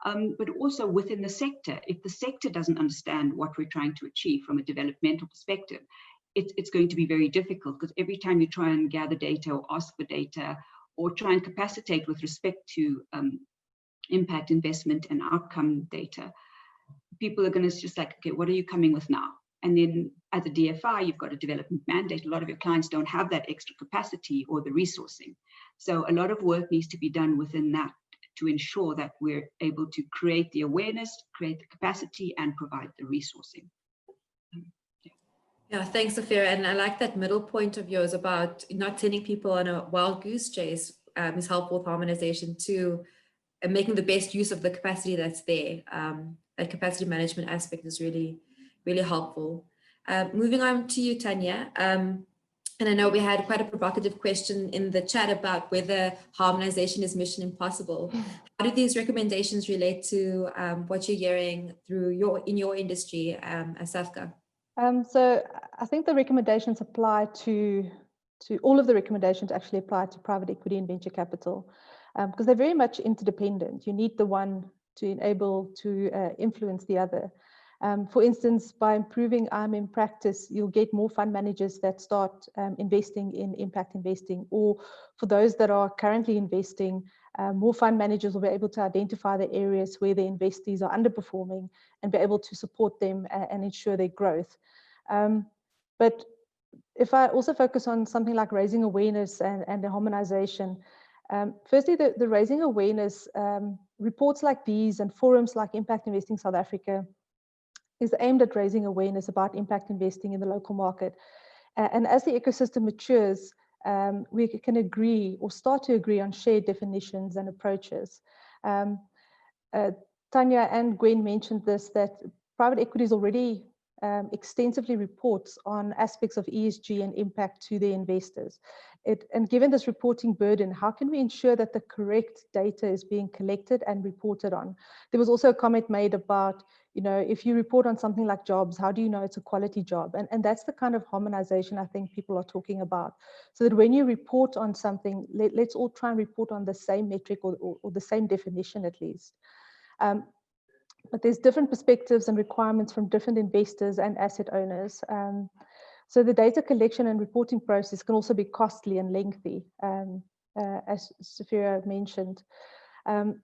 but also within the sector. If the sector doesn't understand what we're trying to achieve from a developmental perspective, it's going to be very difficult, because every time you try and gather data or ask for data or try and capacitate with respect to impact investment and outcome data, people are going to just like, okay, what are you coming with now? And then as a DFI, you've got a development mandate. A lot of your clients don't have that extra capacity or the resourcing. So a lot of work needs to be done within that to ensure that we're able to create the awareness, create the capacity, and provide the resourcing. Yeah, thanks, Sophia. And I like that middle point of yours about not sending people on a wild goose chase is helpful with harmonization too, and making the best use of the capacity that's there. That capacity management aspect is really, really helpful. Moving on to you, Tanya. And I know we had quite a provocative question in the chat about whether harmonization is mission impossible. How do these recommendations relate to what you're hearing through in your industry as SAFCA? So I think the recommendations apply to all of the recommendations actually apply to private equity and venture capital, because they're very much interdependent. You need the one to enable to influence the other. For instance, by improving IMM practice, you'll get more fund managers that start investing in impact investing, or for those that are currently investing, more fund managers will be able to identify the areas where their investees are underperforming and be able to support them and ensure their growth. But if I also focus on something like raising awareness and the harmonization, firstly, the raising awareness, reports like these and forums like Impact Investing South Africa is aimed at raising awareness about impact investing in the local market. And as the ecosystem matures, we can agree or start to agree on shared definitions and approaches. Tanya and Gwen mentioned this, that private equities already extensively reports on aspects of ESG and impact to their investors. And given this reporting burden, how can we ensure that the correct data is being collected and reported on? There was also a comment made about, if you report on something like jobs, how do you know it's a quality job? And that's the kind of harmonization I think people are talking about. So that when you report on something, let's all try and report on the same metric or the same definition at least. But there's different perspectives and requirements from different investors and asset owners. So the data collection and reporting process can also be costly and lengthy, as Sophia mentioned.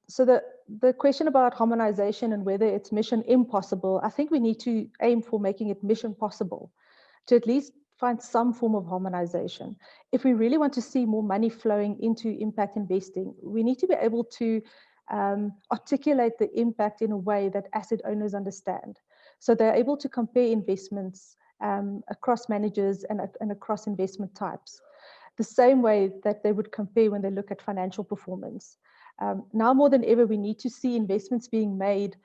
So the question about harmonization and whether it's mission impossible, I think we need to aim for making it mission possible, to at least find some form of harmonization. If we really want to see more money flowing into impact investing, we need to be able to articulate the impact in a way that asset owners understand. So they're able to compare investments across managers and across investment types, the same way that they would compare when they look at financial performance. Now more than ever, we need to see investments being made,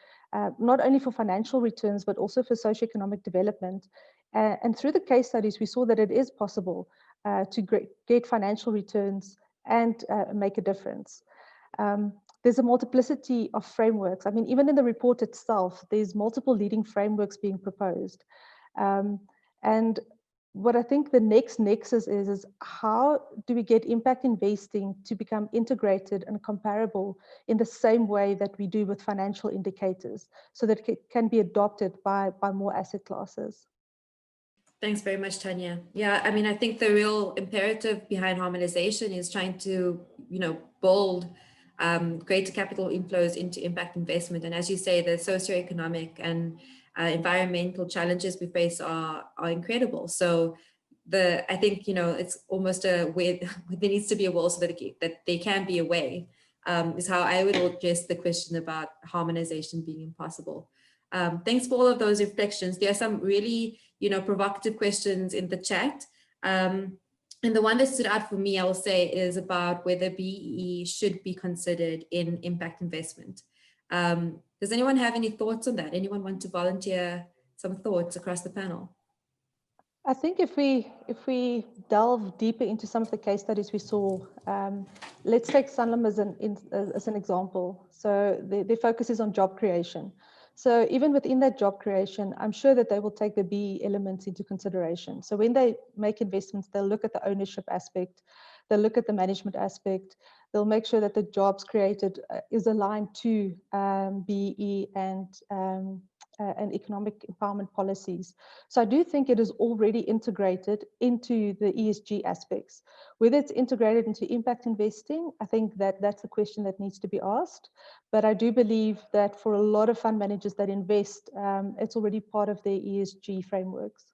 not only for financial returns, but also for socioeconomic development. And through the case studies, we saw that it is possible to get financial returns and make a difference. There's a multiplicity of frameworks. I mean, even in the report itself, there's multiple leading frameworks being proposed. And what I think the next nexus is how do we get impact investing to become integrated and comparable in the same way that we do with financial indicators, so that it can be adopted by more asset classes. Thanks very much, Tanya. Yeah, I mean, I think the real imperative behind harmonization is trying to, build greater capital inflows into impact investment. And as you say, the socioeconomic and environmental challenges we face are incredible. So I think, it's almost a way, there needs to be a will so that there can be a way, is how I would address the question about harmonization being impossible. Thanks for all of those reflections. There are some really, provocative questions in the chat. And the one that stood out for me, I will say, is about whether BEE should be considered in impact investment. Does anyone have any thoughts on that? Anyone want to volunteer some thoughts across the panel? I think if we delve deeper into some of the case studies we saw, let's take Sanlam as an example. So their focus is on job creation. So even within that job creation, I'm sure that they will take the BE elements into consideration. So when they make investments, they'll look at the ownership aspect, they'll look at the management aspect, they'll make sure that the jobs created is aligned to BE and and economic empowerment policies. So I do think it is already integrated into the ESG aspects. Whether it's integrated into impact investing, I think that that's a question that needs to be asked. But I do believe that for a lot of fund managers that invest, it's already part of their ESG frameworks.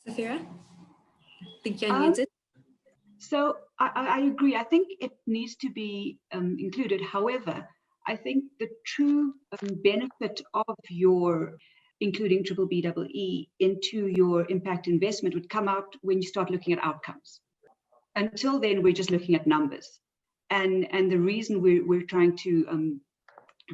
Safira, I think you're unmuted. So I agree. I think it needs to be included. However, I think the true benefit of your including BBBEE into your impact investment would come out when you start looking at outcomes. Until then, we're just looking at numbers. And the reason we're trying to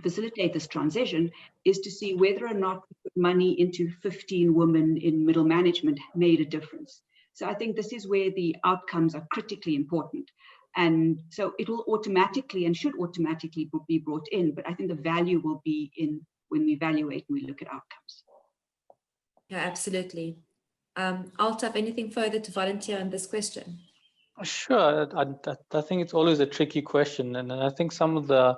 facilitate this transition is to see whether or not money into 15 women in middle management made a difference. So I think this is where the outcomes are critically important. And so it will automatically and should automatically be brought in, but I think the value will be in when we evaluate and we look at outcomes. Yeah, absolutely. Altaf, anything further to volunteer on this question? Sure, I think it's always a tricky question, and I think some of the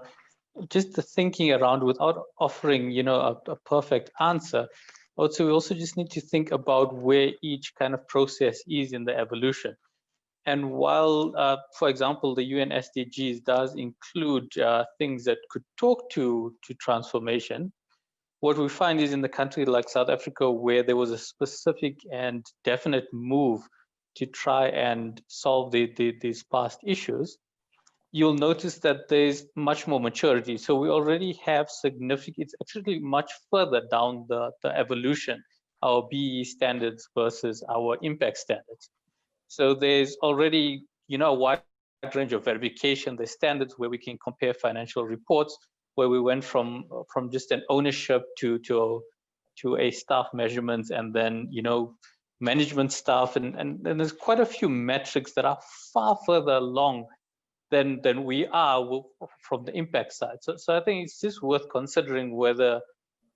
thinking around without offering, a perfect answer. Also, we also just need to think about where each kind of process is in the evolution. And while, for example, the UN SDGs does include things that could talk to transformation, what we find is in the country like South Africa, where there was a specific and definite move to try and solve these past issues, you'll notice that there's much more maturity. So we already have significant, it's actually much further down the evolution, our BE standards versus our impact standards. So there's already, a wide range of verification. There's standards where we can compare financial reports, where we went from just an ownership to a staff measurements, and then, management staff. And there's quite a few metrics that are far further along than we are from the impact side. So I think it's just worth considering whether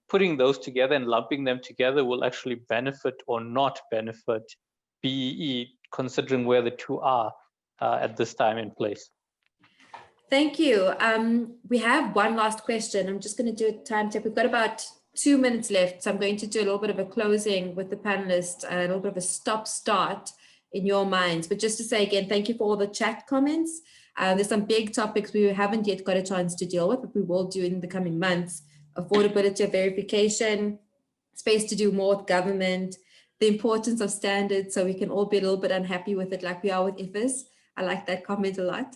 putting those together and lumping them together will actually benefit or not benefit BEE, considering where the two are at this time in place. Thank you. We have one last question. I'm just going to do a time check. We've got about 2 minutes left, so I'm going to do a little bit of a closing with the panelists, a little bit of a stop-start in your minds. But just to say again, thank you for all the chat comments. There's some big topics we haven't yet got a chance to deal with, but we will do in the coming months. Affordability of verification, space to do more with government, the importance of standards, so we can all be a little bit unhappy with it like we are with IFAs. I like that comment a lot.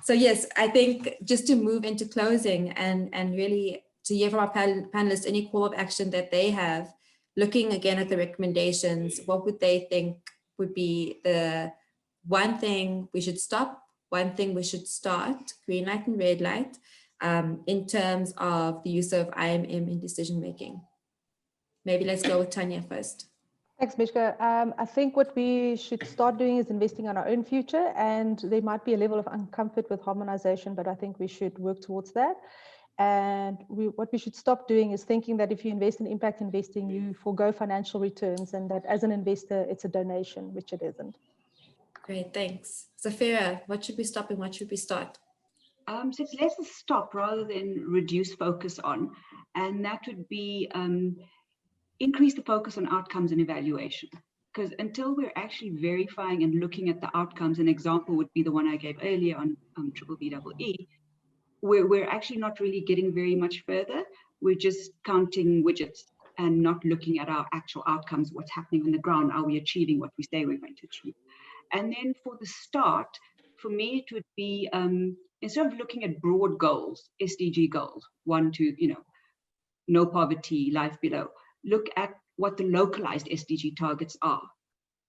So yes, I think just to move into closing and really to hear from our panelists any call of action that they have, looking again at the recommendations, what would they think would be the one thing we should stop, one thing we should start, green light and red light, in terms of the use of IMM in decision making? Maybe let's go with Tanya first. Thanks, Mishka. I think what we should start doing is investing in our own future, and there might be a level of uncomfort with harmonization, but I think we should work towards that. And what we should stop doing is thinking that if you invest in impact investing, you forego financial returns, and that as an investor, it's a donation, which it isn't. Great, thanks. Safira, what should we stop and what should we start? So it's less a stop rather than reduce focus on, and that would be increase the focus on outcomes and evaluation. Because until we're actually verifying and looking at the outcomes, an example would be the one I gave earlier on BBBEE, we're actually not really getting very much further. We're just counting widgets and not looking at our actual outcomes, what's happening on the ground. Are we achieving what we say we're going to achieve? And then for the start, for me, it would be, instead of looking at broad goals, SDG goals, 1 to, no poverty, life below, look at what the localized SDG targets are,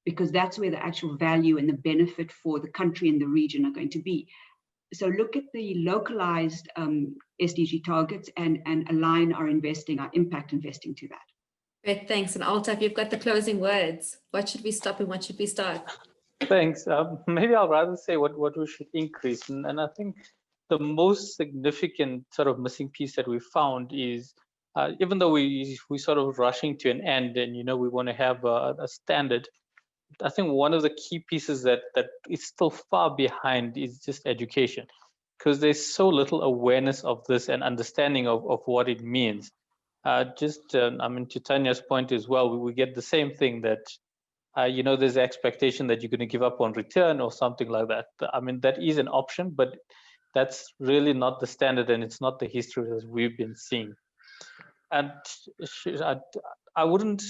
because that's where the actual value and the benefit for the country and the region are going to be. So look at the localized SDG targets and align our investing, our impact investing to that. Great, thanks. And Altaf, you've got the closing words. What should we stop and what should we start? Thanks. Maybe I'll rather say what we should increase. And I think the most significant sort of missing piece that we found is, even though we sort of rushing to an end and, we want to have a standard, I think one of the key pieces that is still far behind is just education, because there's so little awareness of this and understanding of what it means. I mean, to Tanya's point as well, we get the same thing that, you know, there's the expectation that you're going to give up on return or something like that. I mean, that is an option, but that's really not the standard, and it's not the history that we've been seeing. And I wouldn't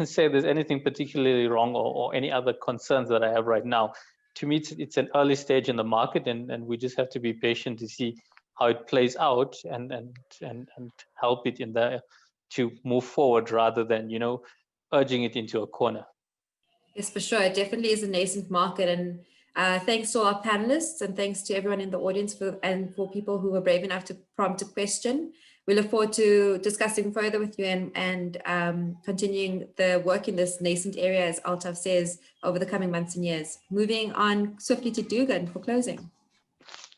say there's anything particularly wrong or any other concerns that I have right now. To me, it's an early stage in the market, and we just have to be patient to see how it plays out and help it in there to move forward rather than, you know, urging it into a corner. Yes, for sure. It definitely is a nascent market. And thanks to our panelists, and thanks to everyone in the audience for people who were brave enough to prompt a question. We look forward to discussing further with you and continuing the work in this nascent area, as Altaf says, over the coming months and years. Moving on swiftly to Dugan for closing.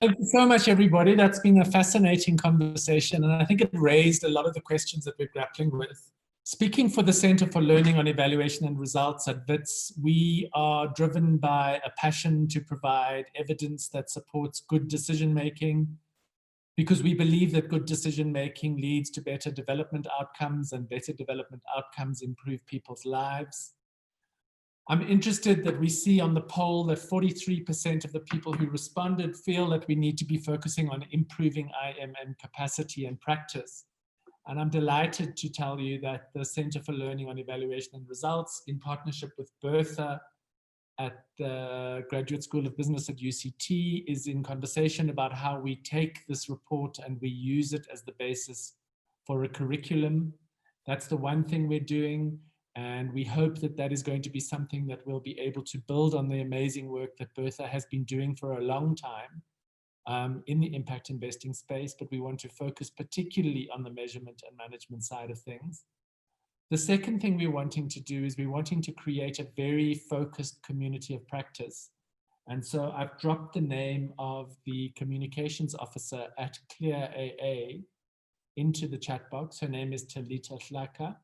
Thank you so much, everybody. That's been a fascinating conversation, and I think it raised a lot of the questions that we're grappling with. Speaking for the Center for Learning on Evaluation and Results at WITS, we are driven by a passion to provide evidence that supports good decision-making, because we believe that good decision-making leads to better development outcomes, and better development outcomes improve people's lives. I'm interested that we see on the poll that 43% of the people who responded feel that we need to be focusing on improving IMM capacity and practice. And I'm delighted to tell you that the Center for Learning on Evaluation and Results, in partnership with Bertha at the Graduate School of Business at UCT, is in conversation about how we take this report and we use it as the basis for a curriculum. That's the one thing we're doing. And we hope that that is going to be something that we'll be able to build on the amazing work that Bertha has been doing for a long time in the impact investing space, but we want to focus particularly on the measurement and management side of things. The second thing we're wanting to do is we're wanting to create a very focused community of practice. And so I've dropped the name of the communications officer at Clear AA into the chat box. Her name is Talita Hlaka.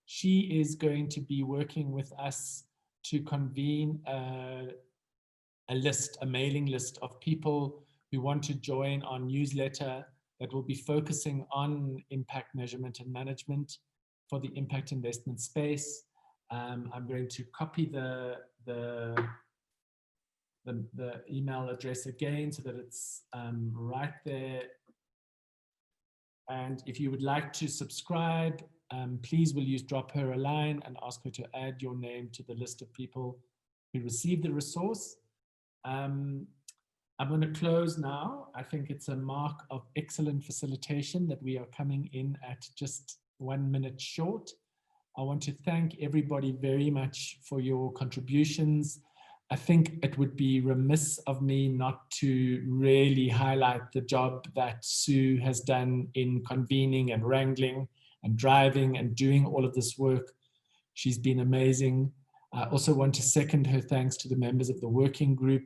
She is going to be working with us to convene a mailing list of people who want to join our newsletter that will be focusing on impact measurement and management for the impact investment space. I'm going to copy the email address again so that it's right there. And if you would like to subscribe, please will you drop her a line and ask her to add your name to the list of people who receive the resource. I'm going to close now. I think it's a mark of excellent facilitation that we are coming in at just 1 minute short. I want to thank everybody very much for your contributions. I think it would be remiss of me not to really highlight the job that Sue has done in convening and wrangling and driving and doing all of this work. She's been amazing. I also want to second her thanks to the members of the working group.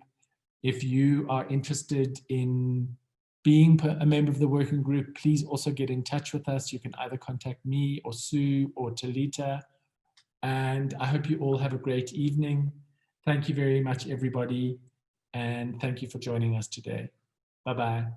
If you are interested in being a member of the working group, please also get in touch with us. You can either contact me or Sue or Talita. And I hope you all have a great evening. Thank you very much, everybody. And thank you for joining us today. Bye-bye.